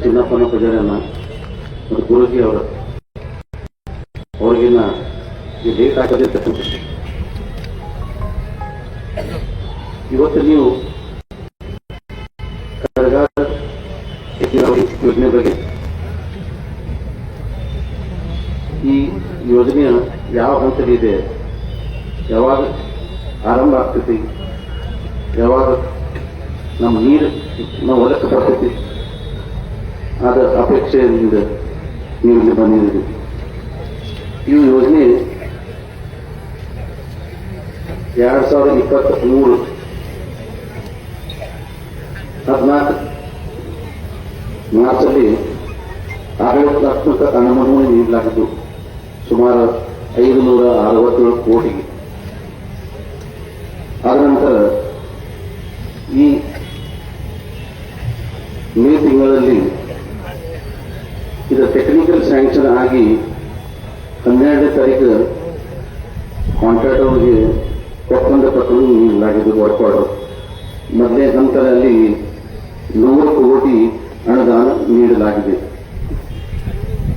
ಚಿನ್ನಪ್ಪನ ಪೂಜಾರನ್ನ ಮತ್ತು ಗುರುಜಿ ಅವ್ರಿಗಿನ್ನ ಈ ಲೇಟ್ ಆಗದೆ ತಕ್ಕಂತೆ. ಇವತ್ತು ನೀವು ಯೋಜನೆ ಬಗ್ಗೆ ಯೋಜನೆಯ ಯಾವ ಹಂತದಲ್ಲಿದೆ, ಯಾವಾಗ ಆರಂಭ ಆಗ್ತೈತಿ, ಯಾವಾಗ ನಮ್ಮ ನೀರು ನಾವು ಹೊಲಕ್ಕೆ ಬರ್ತೈತಿ, ಅದ ಅಪೇಕ್ಷೆಯಿಂದ ನೀವು ಇಲ್ಲಿ ಬಂದಿದ್ದೀರಿ. ಈ ಯೋಜನೆ 2023 14 ಮಾರ್ಚಲ್ಲಿ ಆಡಳಿತಾತ್ಮಕ ಅನುಮೋದನೆ ನೀಡಲಾಗಿದ್ದು ಸುಮಾರು 567 ಕೋಟಿಗೆ. ಆದ ನಂತರ ಈ ಮೇ ತಿಂಗಳಲ್ಲಿ ಇದು ಟೆಕ್ನಿಕಲ್ ಸ್ಯಾಂಕ್ಷನ್ ಆಗಿ 12ನೇ ತಾರೀಕು ಕಾಂಟ್ರಾಕ್ಟ್ ಅವರಿಗೆ ಒಪ್ಪಂದ ಪತ್ರ ನೀಡಲಾಗಿದ್ದು ವರ್ಕ್ ಆರ್ಡರ್. ಮೊದಲನೇ ಹಂತದಲ್ಲಿ 100 ಕೋಟಿ ಅನುದಾನ ನೀಡಲಾಗಿದೆ.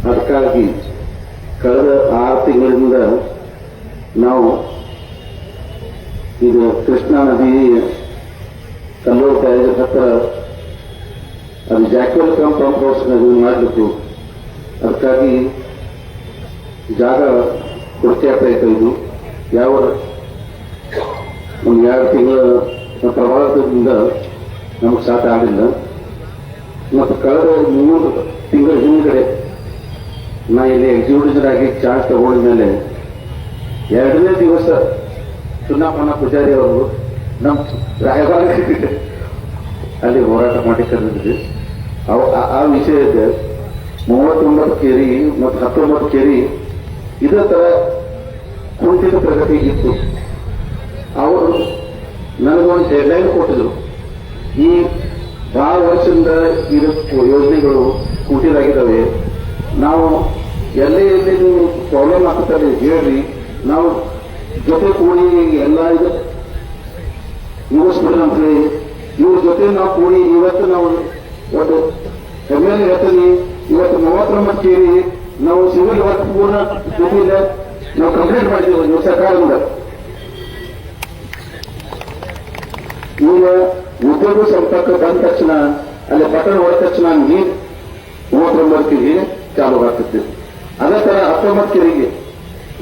ಅದಕ್ಕಾಗಿ ಕಳೆದ 6 ತಿಂಗಳಿಂದ ನಾವು ಇದು ಕೃಷ್ಣಾ ನದಿ ಕಲ್ಲೂರು ಕಾಲೇಜ್ ಹತ್ರ ಅದು ಜಾಕ್ವೆಲ್ ಪಂಪ್ ಹೌಸ್ ಮಾಡಲಿತ್ತು. ಅದಕ್ಕಾಗಿ ಜಾಗ ಕೊರತೆ ಆಗ್ತಾ ಇತ್ತು. ಇದು ಯಾವ ಒಂದು 2 ತಿಂಗಳ ಪ್ರವಾಹದಿಂದ ನಮಗೆ ಸಾಧ್ಯ ಆಗಲಿಲ್ಲ. ಮತ್ತು ಕಳೆದ 3 ತಿಂಗಳ ಹಿಂದ್ಗಡೆ ನಾ ಇಲ್ಲಿ ಎಕ್ಸಿಕ್ಯೂಟಿವ್ ಆಗಿ ಚಾರ್ಜ್ ತಗೊಂಡ ಮೇಲೆ 2ನೇ ದಿವಸ ಚುನಾವಣಾ ಪೂಜಾರಿ ಅವರು ನಮ್ಮ ರಾಯಬಾಗ ಅಲ್ಲಿ ಹೋರಾಟ ಮಾಡಿ ಕರೆದಿದ್ವಿ. ಆ ವಿಷಯದ 39 ಕೆರಿ ಮತ್ತು 19 ಕೆರಿ ಇದೇ ತರ ಕುಂಠಿತ ಪ್ರಗತಿ ಇತ್ತು. ಅವರು ನನಗೊಂದು ಡೆಡ್ಲೈನ್ ಕೊಟ್ಟಿದ್ರು. ಈ ಬಹಳ ವರ್ಷದಿಂದ ಇದು ಯೋಜನೆಗಳು ಕುಂಠಿತಾಗಿದ್ದಾವೆ, ನಾವು ಎಲ್ಲೇ ನೀವು ಪ್ರಾಬ್ಲಮ್ ಆಗ್ತಾರೆ ಹೇಳ್ರಿ, ನಾವು ಜೊತೆ ಕೂಡಿ ಎಲ್ಲ ಇದು ಮುಗಿಸ್ಬಿಡ್ರಿ ಅಂತೇಳಿ ಇವ್ರ ಜೊತೆ ನಾವು ಕೂಡಿ ಇವತ್ತು ನಾವು ಒಂದು MLA ಹೇಳ್ತೀನಿ, ಇವತ್ತು 39 ಕೇಳಿ ನಾವು ಸಿವಿಲ್ ವರ್ಕ್ ಪೂರ್ಣ ಜೊತೆಯಿಂದ ನಾವು ಕಂಪ್ಲೀಟ್ ಮಾಡಿದ್ದೀವಿ ನೀವು ಸರ್ಕಾರದಿಂದ. ಈಗ ಉದ್ಯೋಗ ಸಂಪರ್ಕ ಬಂದ ತಕ್ಷಣ ಅಲ್ಲಿ ಬಟನ್ ಹೊಡೆದ ತಕ್ಷಣ ನೀರು 39 ಕೆರಿಗೆ ಚಾಲು ಆಗ್ತದೆ. ಅದೇ ತರ 19 ಕೆರಿಗೆ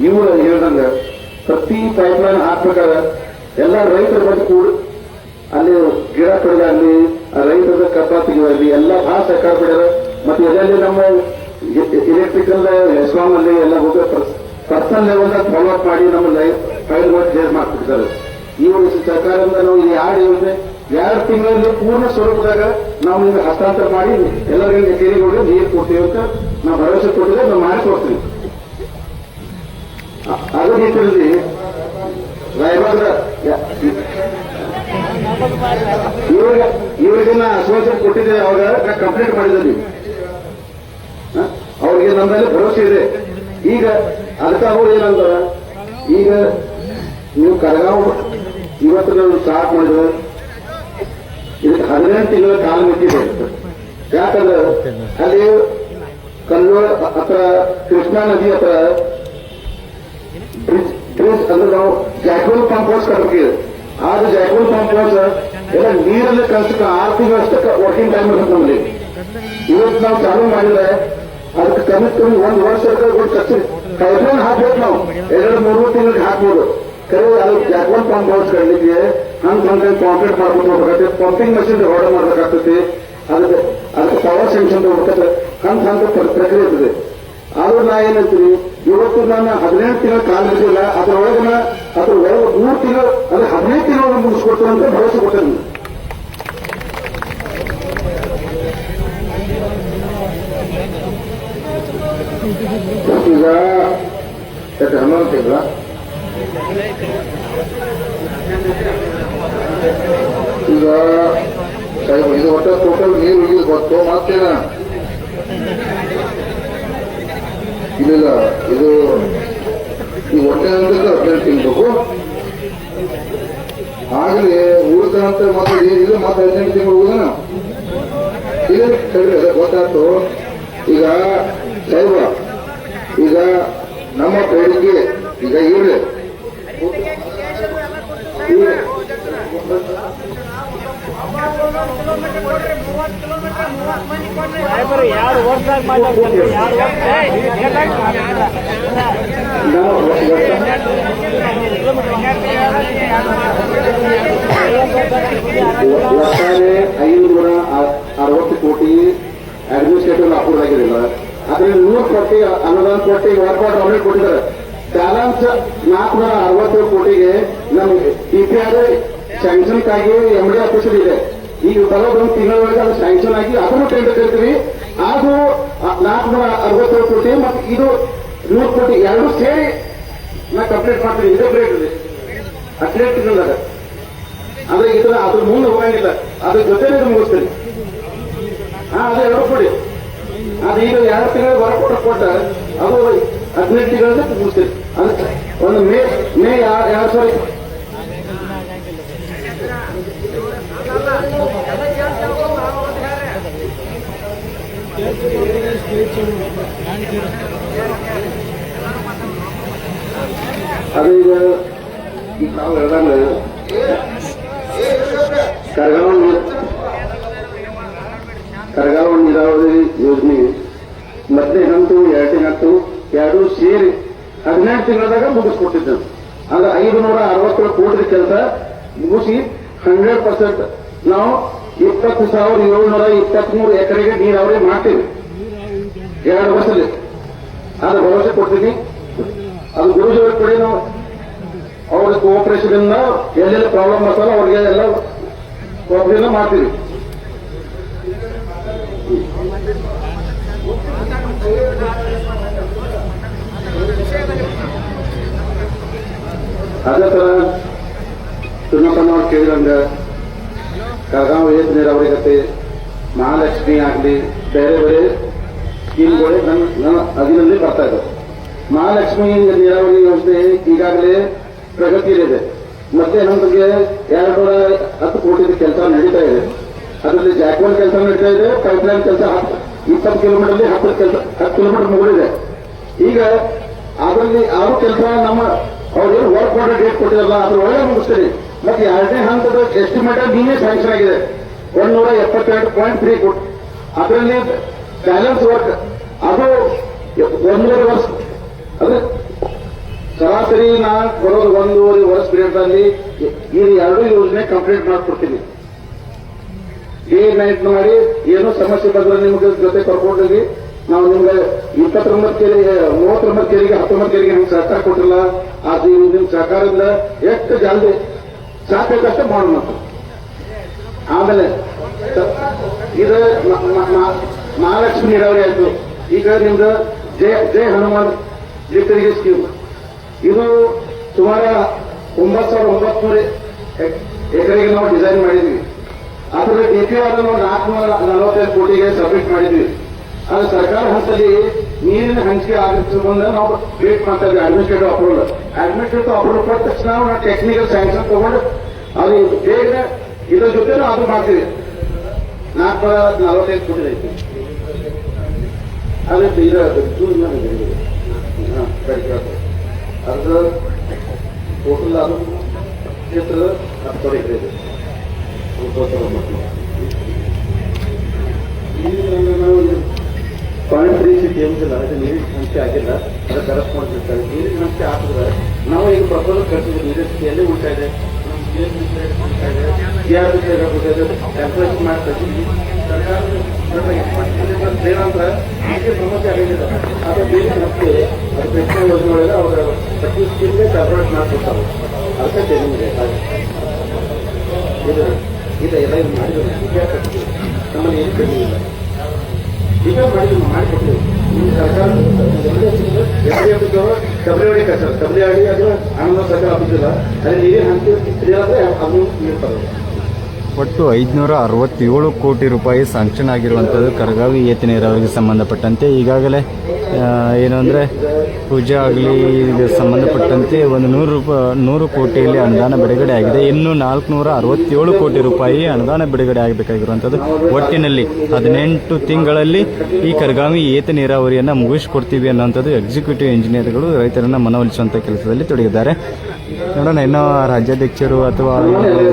ಇವರು ಹೇಳ್ದಂಗ ಪ್ರತಿ ಪೈಪ್ಲೈನ್ ಹಾಕ್ಬೇಕಾದ ಎಲ್ಲ ರೈತರ ಬಂದು ಕೂಡ ಅಲ್ಲಿ ಗಿಡ ಕಡಿದಾಗಲಿ ರೈತರ ಕಬ್ಬ ತೆಗೆದಾಗಲಿ ಎಲ್ಲ ಭಾಳ ಸರ್ಕಾರ ಬಿಡ್ಯಾರ. ಮತ್ತೆ ಎಲ್ಲೆಲ್ಲಿ ನಮ್ಮ ಇಲೆಕ್ಟ್ರಿಕಲ್ ಎಸ್ಕಾಮ್ ಅಲ್ಲಿ ಎಲ್ಲ ಹೋಗಿ ಪರ್ಸನಲ್ ಲೆವೆಲ್ ಫಾಲೋ ಅಪ್ ಮಾಡಿ ನಮ್ಮ ಫೈಲ್ ಕ್ಲಿಯರ್ ಮಾಡ್ತಿರ್ತಾರೆ. ಈ ಒಂದು ಸರ್ಕಾರದಿಂದ ನಾವು ಈ 2 ಯೋಜನೆ 2 ತಿಂಗಳಲ್ಲಿ ಪೂರ್ಣ ಸ್ವರೂಪದಾಗ ನಾವು ನಿಮ್ಗೆ ಹಸ್ತಾಂತರ ಮಾಡಿ ಎಲ್ಲರಿಗೂ ಕೆರೆಗಳಿಗೆ ನೀರು ಕೊಡ್ತೀವಿ ಅಂತ ನಾವು ಭರವಸೆ ಕೊಟ್ಟಿದ್ರೆ ನಾವು ಮಾಡಿಕೊಡ್ತೀವಿ. ಅದೇ ರೀತಿಯಲ್ಲಿ ರಾಯಬಾಗ ಇವರಿಗೆ ನಾ ಅಸೋಸಿಯೇಟ್ ಕೊಟ್ಟಿದ್ದೆ, ಅವಾಗ ಕಂಪ್ಲೇಂಟ್ ಮಾಡಿದ್ದೆ. ಅವ್ರಿಗೆ ನಮ್ಮಲ್ಲಿ ಭರವಸೆ ಇದೆ. ಈಗ ಅದಕ್ಕೆ ಅವ್ರು ಏನಂದ್ರ ಈಗ ನೀವು ಕರಗಾವ್ ಇವತ್ತು ನಾವು ಸ್ಟಾರ್ಟ್ ಮಾಡಿದ್ರೆ ಇದಕ್ಕೆ 18 ತಿಂಗಳ ಕಾಲ ಮಿತಿದೆ. ಯಾಕಂದ್ರೆ ಅಲ್ಲಿ ಕಲ್ಲೂರು ಹತ್ರ ಕೃಷ್ಣಾ ನದಿ ಹತ್ರ ಬ್ರಿಡ್ಜ್ ಅಂದ್ರೆ ನಾವು ಜಾಕ್ವೆಲ್ ಪಂಪ್ ಹೌಸ್ ಕಟ್ಟಬೇಕಿದೆ. ಆದ್ರೆ ಜಾಕ್ವೆಲ್ ಪಂಪ್ ಹೌಸ್ ಎಲ್ಲ ನೀರಲ್ಲಿ ಕಲ್ಸಕ್ಕೆ 6 ತಿಂಗಳಷ್ಟಕ್ಕೆ ವರ್ಕಿಂಗ್ ಟೈಮ್ ಇರುತ್ತೆ ನಮ್ಮಲ್ಲಿ. ಇವತ್ತು ನಾವು ಚಾಲೂ ಮಾಡಿದ್ರೆ ಅದಕ್ಕೆ ಕಮ್ಮಿ 1 ವರ್ಷಕ್ಕೆ ಪೈಪ್ಲೈನ್ ಹಾಕ್ಬೇಕು. ನಾವು 2-3 ತಿಂಗಳಿಗೆ ಹಾಕ್ಬೋದು. ಕರೆ ಅದು ಜಾಕ್ವೆಲ್ ಪಂಪ್ ಹೌಸ್ ಕಟ್ಟಲಿಕ್ಕೆ ಹಂಗೆ ಕಾಂಕ್ರೀಟ್ ಮಾಡ್ಕೊಂಡು ಹೋಗ್ಬೇಕಾಗ್ತದೆ, ಪಂಪಿಂಗ್ ಮಷಿನ್ ಆರ್ಡರ್ ಮಾಡ್ಬೇಕಾಗ್ತದೆ, ಅದಕ್ಕೆ ಪವರ್ ಸೆಕ್ಷನ್ ಹೋಗ್ಬೇಕಾದ್ರೆ ಹಂಗೆ ಪ್ರಕ್ರಿಯೆ ಇರ್ತದೆ. ಆದ್ರೂ ನಾ ಏನಂತೀವಿ, ಇವತ್ತು ನಾನು 18 ತಿಂಗಳ ಕಾಲ ಇರಲಿಲ್ಲ, ಅದ್ರೊಳಗೆ 3 ತಿಂಗಳು ಅಂದ್ರೆ 15 ತಿಂಗಳು ಮುಗಿಸ್ಕೊಡ್ತೀನಿ ಅಂತ ಭರವಸೆ ಕೊಟ್ಟೆ. ಈಗ 11 ತಿಂಗಳ ಈಗ ಇದು ಒಟ್ಟ ಟೋಟಲ್ ನೀರು ಇದು ಗೊತ್ತು ಮತ್ತೇನ ಇಲ್ಲ. ಇದು ಈ ಹೊಟ್ಟೆ ಅಂದ್ರೆ 15 ತಿಂಗಳು ಆಗಲೇ ಉಳಿದಂತ ಮತ್ತೆ ಏನಿಲ್ಲ, ಮತ್ತೆ 18 ತಿಂಗಳು ಉಳಿದನ ಇಲ್ಲ ಸರಿ ಗೊತ್ತಾಯ್ತು. ಈಗ ಸಾಹೇಬ, ಈಗ ನಮ್ಮ ಬೇಡಿಕೆ ಈಗ ಇರಲಿ ಯಾರು ವರ್ಷ ನಾವು ಒಟ್ಟಾರೆ 560 ಕೋಟಿ ಅಡ್ಮಿನಿಸ್ಟ್ರೇಟಿವ್ ಅಪ್ರೂವ್ ಆಗಿರಲಿಲ್ಲ. ಅದ್ರಲ್ಲಿ 100 ಕೋಟಿ ಅನುದಾನ ಕೊಟ್ಟು ವರ್ಕೌಟ್ ಅವರೇ ಕೊಟ್ಟಿದ್ದಾರೆ. ಬ್ಯಾಲೆನ್ಸ್ 467 ಕೋಟಿಗೆ ನಮ್ಗೆ DPR ಸ್ಯಾಂಕ್ಷನ್ ಆಗಿ MD ಆಫೀಸರ್ ಇದೆ. ಈಗ ಬರೋದೊಂದು ತಿಂಗಳೊಳಗೆ ಅದು ಸ್ಯಾಂಕ್ಷನ್ ಆಗಿ ಅದನ್ನು ಟೆಂಡರ್ ಕರಿತೀವಿ. ಅದು 467 ಕೋಟಿ ಮತ್ತು ಇದು 100 ಕೋಟಿ ಎರಡು ಸೇರಿ ನಾ ಕಂಪ್ಲೀಟ್ ಮಾಡ್ತೀನಿ. ಇದೇ ಗ್ರೇಟ್ ಇದೆ, ಅಟ್ಲೇಟ್ ತಿಂಗಳಾಗ ಅಂದ್ರೆ ಅದ್ರ ಮುಂದೆ ಹೋಗಂಗಿಲ್ಲ, ಅದ್ರ ಜೊತೆನೇ ಮುಗಿಸ್ತೀನಿ. ಅದು ಎರಡು ಕೊಡಿ. ಅದು ಈಗ 2 ತಿಂಗಳ ಹೊರ ಕೊಟ್ಟ ಅದು 18 ತಿಂಗಳ ಮುಗಿಸ್ತೀನಿ. ಅದಕ್ಕೆ ಒಂದು ಮೇ 2000 ಅದು ಈಗ ನಾವು ಹೇಳ್ದಂಗ ಕರಗಾವ ನೀರಾವರಿ ಯೋಜನೆ ಮೊದಲೇ ಹಂತು 2ನೇ ಹಂತು ಎರಡು ಸೇರಿ 18 ತಿಂಗಳದಾಗ ಮುಗಿಸ್ಕೊಟ್ಟಿದ್ದೆ. ಅಂದ್ರೆ 567 ಕೋಟಿ ಕೆಲಸ ಮುಗಿಸಿ 100% ನಾವು 20,723 ಎಕರೆಗೆ ನೀರಾವರಿ ಮಾಡ್ತೀವಿ 2 ವರ್ಷದಲ್ಲಿ. ಅದು ಭರವಸೆ ಕೊಡ್ತೀನಿ. ಅದು ಗುರುಜಿಯವರ ಕಡೆ ನಾವು ಅವ್ರ ಕೋಆಪರೇಷನ್ ಇಂದ ಎಲ್ಲೆಲ್ಲ ಪ್ರಾಬ್ಲಮ್ ಆಗ್ತಲ್ಲ ಅವ್ರಿಗೆ ಎಲ್ಲ ಕೋಆಪರೇಷನ್ ಮಾಡ್ತೀವಿ. ಅದೇ ತರ ತಿಮ್ಮಪ್ಪನವ್ರು ಕೇಳಿದಂಗ ಕರಗಾಂವ್ ಏತ ನೀರಾವರಿ ಗತೆ ಮಹಾಲಕ್ಷ್ಮಿ ಆಗಲಿ ಬೇರೆ ಬೇರೆ ಸ್ಕೀಮ್ಗಳು ನನ್ನ ಅಧೀನದಲ್ಲಿ ಬರ್ತಾ ಇದ್ದಾವೆ. ಮಹಾಲಕ್ಷ್ಮಿ ನೀರಾವರಿ ಯೋಜನೆ ಈಗಾಗಲೇ ಪ್ರಗತಿಯಲ್ಲಿದೆ. ಮತ್ತೆ ನಮಗೆ 210 ಕೋಟಿ ಕೆಲಸ ನಡೀತಾ ಇದೆ. ಅದರಲ್ಲಿ ಜಾಕ್ವಾನ್ ಕೆಲಸ ನಡೀತಾ ಇದೆ, ಪೈಪ್ಲೈನ್ ಕೆಲಸ 20 ಕಿಲೋಮೀಟರ್ 10 ಕಿಲೋಮೀಟರ್ ಮುಗಿದಿದೆ. ಈಗ ಅದರಲ್ಲಿ 6 ಕೆಲಸ ನಮ್ಮ ಅವ್ರೇನು ವರ್ಕ್ ಮಾಡೋ ಡೇಟ್ ಕೊಟ್ಟಿರಲ್ಲ ಅದ್ರ ಒಳ್ಳೆ ಮುಗಿಸ್ತೀರಿ. ಮತ್ತೆ 2ನೇ ಹಂತದ ಎಸ್ಟಿಮೇಟ್ ನೀವೇ ಸ್ಯಾಂಕ್ಷನ್ ಆಗಿದೆ 172.3 ಕೋಟಿ. ಅದರಲ್ಲಿ ಬ್ಯಾಲೆನ್ಸ್ ವರ್ಕ್ ಅದು 1.5 ವರ್ಷ. ಅದು ಸರಾಸರಿ ನಾನು ಬರೋದು 1.5 ವರ್ಷ ಪೀರಿಯಡ್ ಈ 2 ಯೋಜನೆ ಕಂಪ್ಲೀಟ್ ಮಾಡ್ಕೊಡ್ತೀನಿ. ಡೇ ನೈಟ್ ಮಾಡಿ ಏನೋ ಸಮಸ್ಯೆ ಬಂದ್ರೆ ನಿಮ್ಗೆ ಜೊತೆ ಕರ್ಕೊಂಡೋಗಿ ನಾವು ನಿಮ್ಗೆ 29 ಕೆರೆಗೆ 39 ಕೆರೆಗೆ 19 ಕೆರೆಗೆ ನಿಮ್ಗೆ ಸಹಕಾರ ಕೊಟ್ಟಿಲ್ಲ. ಅದು ನಿಮ್ ಸಹಕಾರದಿಂದ ಎಷ್ಟು ಜಲ್ದಿ ಸಾಕಷ್ಟು ಮಾಡೋಣ. ಆಮೇಲೆ ಇದು ಮಹಾಲಕ್ಷ್ಮಿ ನೀರಾವರಿ ಆಯ್ತು. ಈಗ ನಿಮ್ದು ಜಯ ಹನುಮಾನ್ ಲಿಫ್ಟರಿಗೆ ಸ್ಕೀಮ್ ಇದು ಸುಮಾರು 9,900 ಎಕರೆಗೆ ನಾವು ಡಿಸೈನ್ ಮಾಡಿದ್ವಿ. ಅದರ DPR 445 ಕೋಟಿಗೆ ಸಬ್ಮಿಟ್ ಮಾಡಿದ್ವಿ. ಅದು ಸರ್ಕಾರ ಹಂತದಲ್ಲಿ ನೀರಿನ ಹಂಚಿಕೆ ಆಗಿರ್ತದೆ ನಾವು ವೇಟ್ ಮಾಡ್ತಾ ಇದ್ವಿ. ಅಡ್ಮಿನಿಸ್ಟ್ರೇಟಿವ್ ಅಪ್ರೂವಲ್ ಕೊಟ್ಟ ತಕ್ಷಣ ನಾವು ಟೆಕ್ನಿಕಲ್ ಸ್ಯಾಂಕ್ಷನ್ ತಗೊಂಡು ಅದು ಬೇಗ ಇದ್ರ ಜೊತೆ ಅದು ಮಾಡ್ತೀವಿ. 445 ಕೋಟಿ ಐತಿ. ಅದು ಅದು ಟೋಟಲ್ ಅದು ಕ್ಷೇತ್ರದ 10 ಎಕರೆ ಇದೆ. ನಾವು 0.36 TMC ಇಲ್ಲ, ಅದಕ್ಕೆ ನೀರಿನ ಹಂಚಿಕೆ ಆಗಿಲ್ಲ. ಅದು ಕರೆಸ್ಪಾಂಡ್ ಇರ್ತಾರೆ. ನೀರಿನ ಹಂಚಿಕೆ ಹಾಕಿದ್ರೆ ನಾವು ಈಗ ಪ್ರಪೋಸಲ್ ಕಳಿಸಿದ್ವಿ. ನೀರಿನ ಎಲ್ಲಿ ಉಂಟಾ ಇದೆ, ಕ್ಯಾಲ್ಕುಲೇಷನ್ ಮಾಡ್ತೀವಿ. ಏನಂದ್ರೆ ಆಕೆ ಸಮಸ್ಯೆ ಆಗಿಲ್ಲ. ಅದು ಬೇರೆ ಮತ್ತೆ ಅದು ಪ್ರಶ್ನೆ ಯೋಜನೆಗಳಿಗೆ ಅವರ ಪ್ರತಿ ಸ್ಕೀಮ್ಗೆ ಕ್ಯಾಲ್ಕುಲೇಟ್ ಮಾಡ್ಕೊಡ್ತಾರೆ. ಅದಕ್ಕೆ ನಿಮಗೆ ಇದು ಎಲ್ಲ ಇದು ಮಾಡಿದ್ರು ನಮ್ಮಲ್ಲಿ ಏನು ಕಡಿಮೆ ಇಲ್ಲ. ಈಗ ಮಾಡಿಕೊಟ್ಟಿವಿ. ಸರ್ಕಾರ ಕಬರಿ ಕಸರ್ ಕಬರಿ ಅದು ಹಣದ ಸರ್ಕಾರ ಆಫೀಸಿಲ್ಲ. ಅಲ್ಲಿ ನೀರಿನ ಹಂಚಿಕೆ ಅದು ನೀಡ್ತಾರೆ. ಒಟ್ಟು 567 ಕೋಟಿ ರೂಪಾಯಿ ಸ್ಯಾಂಕ್ಷನ್ ಆಗಿರುವಂಥದ್ದು ಕರಗಾವಿ ಏತ ನೀರಾವರಿಗೆ ಸಂಬಂಧಪಟ್ಟಂತೆ. ಈಗಾಗಲೇ ಏನು ಅಂದರೆ ಪೂಜೆ ಆಗಲಿ ಸಂಬಂಧಪಟ್ಟಂತೆ ಒಂದು 100 ಕೋಟಿಯಲ್ಲಿ ಅನುದಾನ ಬಿಡುಗಡೆ ಆಗಿದೆ. ಇನ್ನು 467 ಕೋಟಿ ರೂಪಾಯಿ ಅನುದಾನ ಬಿಡುಗಡೆ ಆಗಬೇಕಾಗಿರುವಂಥದ್ದು. ಒಟ್ಟಿನಲ್ಲಿ 18 ತಿಂಗಳಲ್ಲಿ ಈ ಕರಗಾವಿ ಏತ ನೀರಾವರಿಯನ್ನು ಮುಗಿಸಿಕೊಡ್ತೀವಿ ಅನ್ನುವಂಥದ್ದು ಎಕ್ಸಿಕ್ಯೂಟಿವ್ ಇಂಜಿನಿಯರ್ಗಳು ರೈತರನ್ನು ಮನವೊಲಿಸುವಂಥ ಕೆಲಸದಲ್ಲಿ ತೊಡಗಿದ್ದಾರೆ. ನೋಡೋಣ ಇನ್ನೂ ರಾಜ್ಯಾಧ್ಯಕ್ಷರು ಅಥವಾ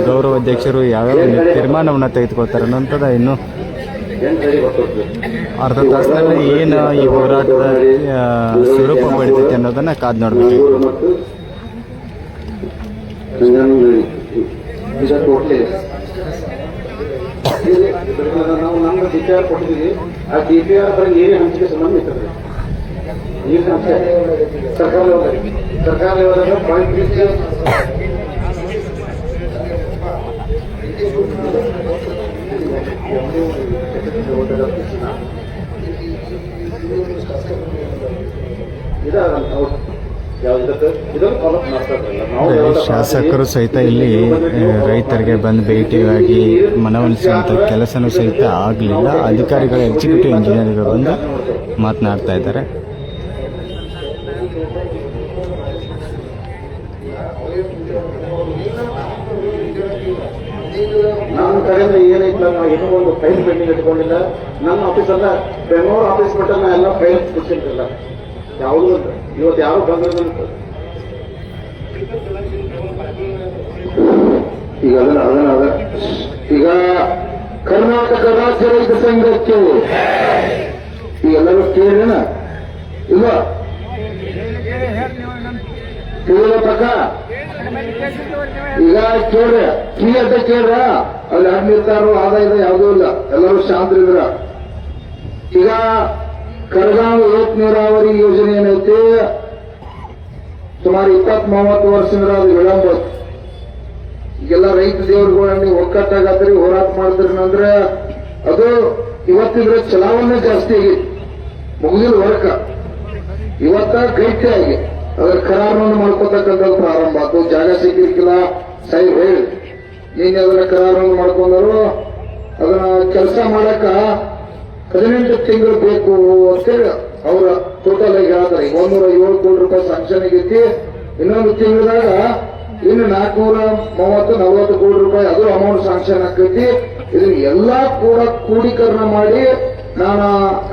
ಗೌರವಾಧ್ಯಕ್ಷರು ಯಾವ್ಯಾವ ತೀರ್ಮಾನವನ್ನು ತೆಗೆದುಕೊಳ್ತಾರೆ ಅನ್ನೋಂಥದ್ದು ಇನ್ನೂ ಅರ್ಧ ತಾಸದಲ್ಲಿ ಏನು ಈ ಹೋರಾಟದ ಸ್ವರೂಪ ಪಡಿತೈತೆ ಅನ್ನೋದನ್ನ ಕಾದ್ ನೋಡ್ಬೇಕು. ನಾವು ನಮ್ಗೆ DPR ಕೊಟ್ಟಿದ್ದೀವಿ. ಆ DPR ಬರೀ ನೀರಿನ ಹಂಚಿಕೆ ಸಂಬಂಧ ಇರ್ತದೆ. ನೀರಿನ ಹಂಚಿಕೆ ಸರ್ಕಾರ ಲೆವೆಲ್ದಾಗ ಪಾಯಿಂಟ್ ಶಾಸಕರು ಸಹಿತ ಇಲ್ಲಿ ರೈತರಿಗೆ ಬಂದು ಭೇಟಿಯಾಗಿ ಮನವೊಲಿಸುವಂತ ಕೆಲಸನೂ ಸಹಿತ ಆಗಲಿಲ್ಲ. ಅಧಿಕಾರಿಗಳು ಎಕ್ಸಿಕ್ಯೂಟಿವ್ ಇಂಜಿನಿಯರ್ಗಳು ಬಂದು ಮಾತನಾಡ್ತಾ ಇದ್ದಾರೆ. ನಮ್ಮ ಕಡೆಯಿಂದ ಏನೈತಿಲ್ಲ, ನಾವು ಏನೋ ಒಂದು ಫೈಲ್ ಪೆಂಡಿಂಗ್ ಇಟ್ಕೊಂಡಿಲ್ಲ. ನಮ್ಮ ಆಫೀಸಲ್ಲ ಬೆಂಗಳೂರು ಆಫೀಸ್ ಬಿಟ್ಟ ನಾ ಎಲ್ಲ ಫೈಲ್ ಕುಚ್ಚಿರ್ತಿಲ್ಲ. ಯಾವುದೂ ಇವತ್ತು ಯಾರು ಬಂದಿರೋದಂತ ಈಗ ಈಗ ಕರ್ನಾಟಕ ರಾಜ್ಯ ರೈತ ಸಂಘಕ್ಕೆ ಈಗ ಎಲ್ಲರೂ ಕೇಳಿನ ಇಲ್ಲ ಕೇಳಿದ ಪಕ್ಕ ಈಗ ಕೇಳ್ರಿ ಫ್ರೀ ಅಂತ ಕೇಳ್ರ ಅಲ್ಲಿ ಯಾರು ನಿರ್ತಾರೋ ಆದಾಯದ ಯಾವುದೂ ಇಲ್ಲ, ಎಲ್ಲರೂ ಶಾಂತರಿದ್ರ. ಈಗ ಕರಗಾಂವ್ ಏಕ ನೀರಾವರಿ ಯೋಜನೆ ಏನೈತಿ ಸುಮಾರು 20-30 ವರ್ಷದಿಂದ ಅದು ವಿಳಂಬ. ಈಗೆಲ್ಲ ರೈತ ದೇವರುಗಳಲ್ಲಿ ಒಕ್ಕಟ್ಟಾಗತ್ರಿ ಹೋರಾಟ ಮಾಡಿದ್ರಿ ಅಂದ್ರೆ ಅದು ಇವತ್ತಿದ್ರೆ ಚಲಾವಣೆ ಜಾಸ್ತಿ ಆಗೈತಿ, ಮುಗಿದಿಲ್ಲ ವರ್ಕ. ಇವತ್ತ ಗಟ್ಟಿ ಆಗಿ ಅದರ ಕರಾರನ್ನು ಮಾಡ್ಕೋತಕ್ಕಂಥದ್ದು ಪ್ರಾರಂಭ ಆಯ್ತು. ಜಾಗ ಸಿಕ್ಕಿರ್ಕಿಲ್ಲ ಸಾಹೇಬ್ ಹೇಳಿ ನೀನ್ ಅದನ್ನ ಕರಾರನ್ನು ಮಾಡ್ಕೊಂಡರು ಅದನ್ನ ಕೆಲಸ ಮಾಡಕ 18 ತಿಂಗಳು ಬೇಕು ಅಂತೇಳಿ ಅವರ ಟೋಟಲ್ ಆಗಿ ಹೇಳ್ತಾರೆ. 107 ಕೋಟಿ ರೂಪಾಯಿ ಸ್ಯಾಂಕ್ಷನ್ ಆಗೈತಿ. ಇನ್ನೊಂದು ತಿಂಗಳದಾಗ ಇನ್ನು 430-40 ಕೋಟಿ ರೂಪಾಯಿ ಅದು ಅಮೌಂಟ್ ಸ್ಯಾಂಕ್ಷನ್ ಆಕೈತಿ. ಇದನ್ನ ಎಲ್ಲಾ ಕೂಡ ಕ್ರೋಢೀಕರಣ ಮಾಡಿ ನಾನು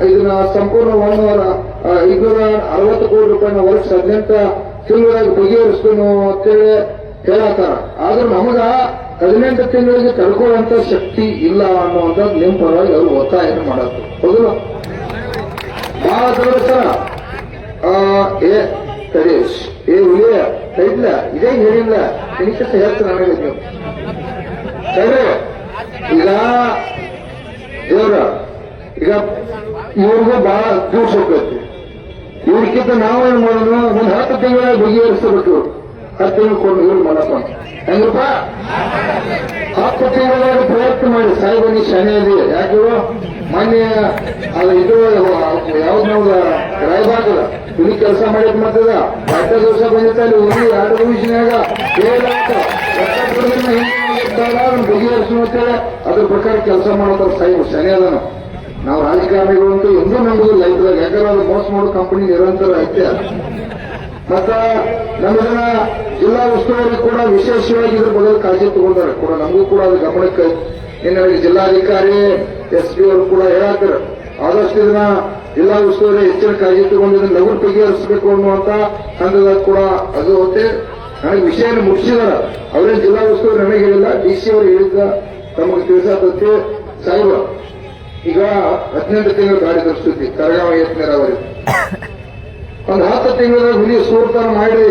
ಇದನ್ನ ಸಂಪೂರ್ಣ 560 ಕೋಟಿ ರೂಪಾಯಿನ ವರ್ಷ 18 ತಿಂಗಳಾಗ ಬಗೆಹರಿಸ್ತೀನಿ ಅಂತೇಳಿ ಹೇಳತ್ತಾರ. ಆದ್ರೆ ನಮಗ 18 ತಿಂಗಳಿಗೆ ತಡ್ಕೊಳ್ಳುವಂತ ಶಕ್ತಿ ಇಲ್ಲ ಅನ್ನುವಂಥದ್ದು ನಿಮ್ ಪರವಾಗಿ ಅವರು ಒತ್ತಾಯ ಮಾಡತ್ತು. ಹೌದು ಬಹಳ ಸರ್ ಸರೀಶ್ ಹುಲಿಯ ಕೈದ್ಲ ಇದೇ ಹೇಳಿಲ್ಲ ನಿನಕ್ಕಿಂತ ಹೆಚ್ಚು ನನಗೆ ನೀವು ಸರಿ. ಈಗ ದೇವ್ರ ಈಗ ಇವ್ರಿಗೂ ಬಹಳ ದೂರ ಹೋಗ್ತೈತಿ. ಇವ್ರಿಗಿಂತ ನಾವೇನ್ ಮಾಡೋದು ಒಂದು 10 ತಿಂಗಳ ಬಗೆಹರಿಸಬೇಕು. 10 ತಿಂಗಳು ಕೊಂಡು ಇವ್ರು ಮಾಡಪ್ಪ ಹೆಂಗಪ್ಪ 10 ತಿಂಗಳಾಗ ಪ್ರಯತ್ನ ಮಾಡಿ ಸಾಹೇಬ ನೀ ಶನಿಯಲ್ಲಿ ಯಾಕೆ ಮೊನ್ನೆ ಅದು ಇದು ಯಾವ್ದು ನಮ್ಗ ರಾಯಬಾಗದ ಹುಲಿ ಕೆಲಸ ಮಾಡಿದ್ ಮಾಡ್ತದ 10 ದಿವಸ ಬಂದಿತ್ತ ಅಲ್ಲಿ ಹುಲಿ 2 ನಿಮಿಷನಾಗ ಬಗೆಹರಿಸು ಅಂತೇಳಿ ಅದ್ರ ಪ್ರಕಾರ ಕೆಲಸ ಮಾಡೋದ್ರ ಸಾಹೇಬ್ ಶನಿ ಅದನ. ನಾವು ರಾಜಕಾರಣಿಗಳು ಅಂತೂ ಎಂದೂ ನಂಬುದಿಲ್ಲ ಲೈಫ್ದಾಗ, ಯಾಕಂದ್ರೆ ಅದು ಮೋಸ ಮಾಡೋ ಕಂಪನಿ ನಿರಂತರ ಐತೆ. ಮತ್ತ ನಮ್ಮದನ್ನ ಜಿಲ್ಲಾ ಉಸ್ತುವಾರಿ ಕೂಡ ವಿಶೇಷವಾಗಿ ಇದ್ರ ಬಗ್ಗೆ ಕಾಳಜಿ ತಗೊಂಡಾರೆ ಕೂಡ, ನಮಗೂ ಕೂಡ ಅದು ಗಮನಕ್ಕೆ ನಿನ್ನೆ ಜಿಲ್ಲಾಧಿಕಾರಿ SP ಅವರು ಕೂಡ ಹೇಳಾಕ್ತಾರೆ ಆದಷ್ಟು ಇದನ್ನ ಜಿಲ್ಲಾ ಉಸ್ತುವಾರಿ ಹೆಚ್ಚಿನ ಕಾಳಜಿ ತಗೊಂಡು ಇದನ್ನ ಲಘು ಬಗೆಹರಿಸಬೇಕು ಅನ್ನುವಂತ ಹಂತದಾಗ ಕೂಡ ಅದು ಹೋತೆ ನನಗೆ ವಿಷಯನ ಮುಗಿಸಿದಾರ. ಅವ್ರೇನು ಜಿಲ್ಲಾ ಉಸ್ತುವಾರಿ ನನಗೆ ಹೇಳಿಲ್ಲ, DC ಅವರು ಹೇಳಿದ್ದ ತಮಗೆ ತಿಳಿಸತ್ತೆ. ಸಾಹೇಬ ಈಗ 18 ತಿಂಗಳು ಗಾಡಿ ತರಿಸ್ತಿ ಕರಗಾಂವ್ ಏಕ ನೀರಾವರಿ ಒಂದು 10 ತಿಂಗಳ ಹುಲಿ ಸೂರ್ತಾನ ಮಾಡಿ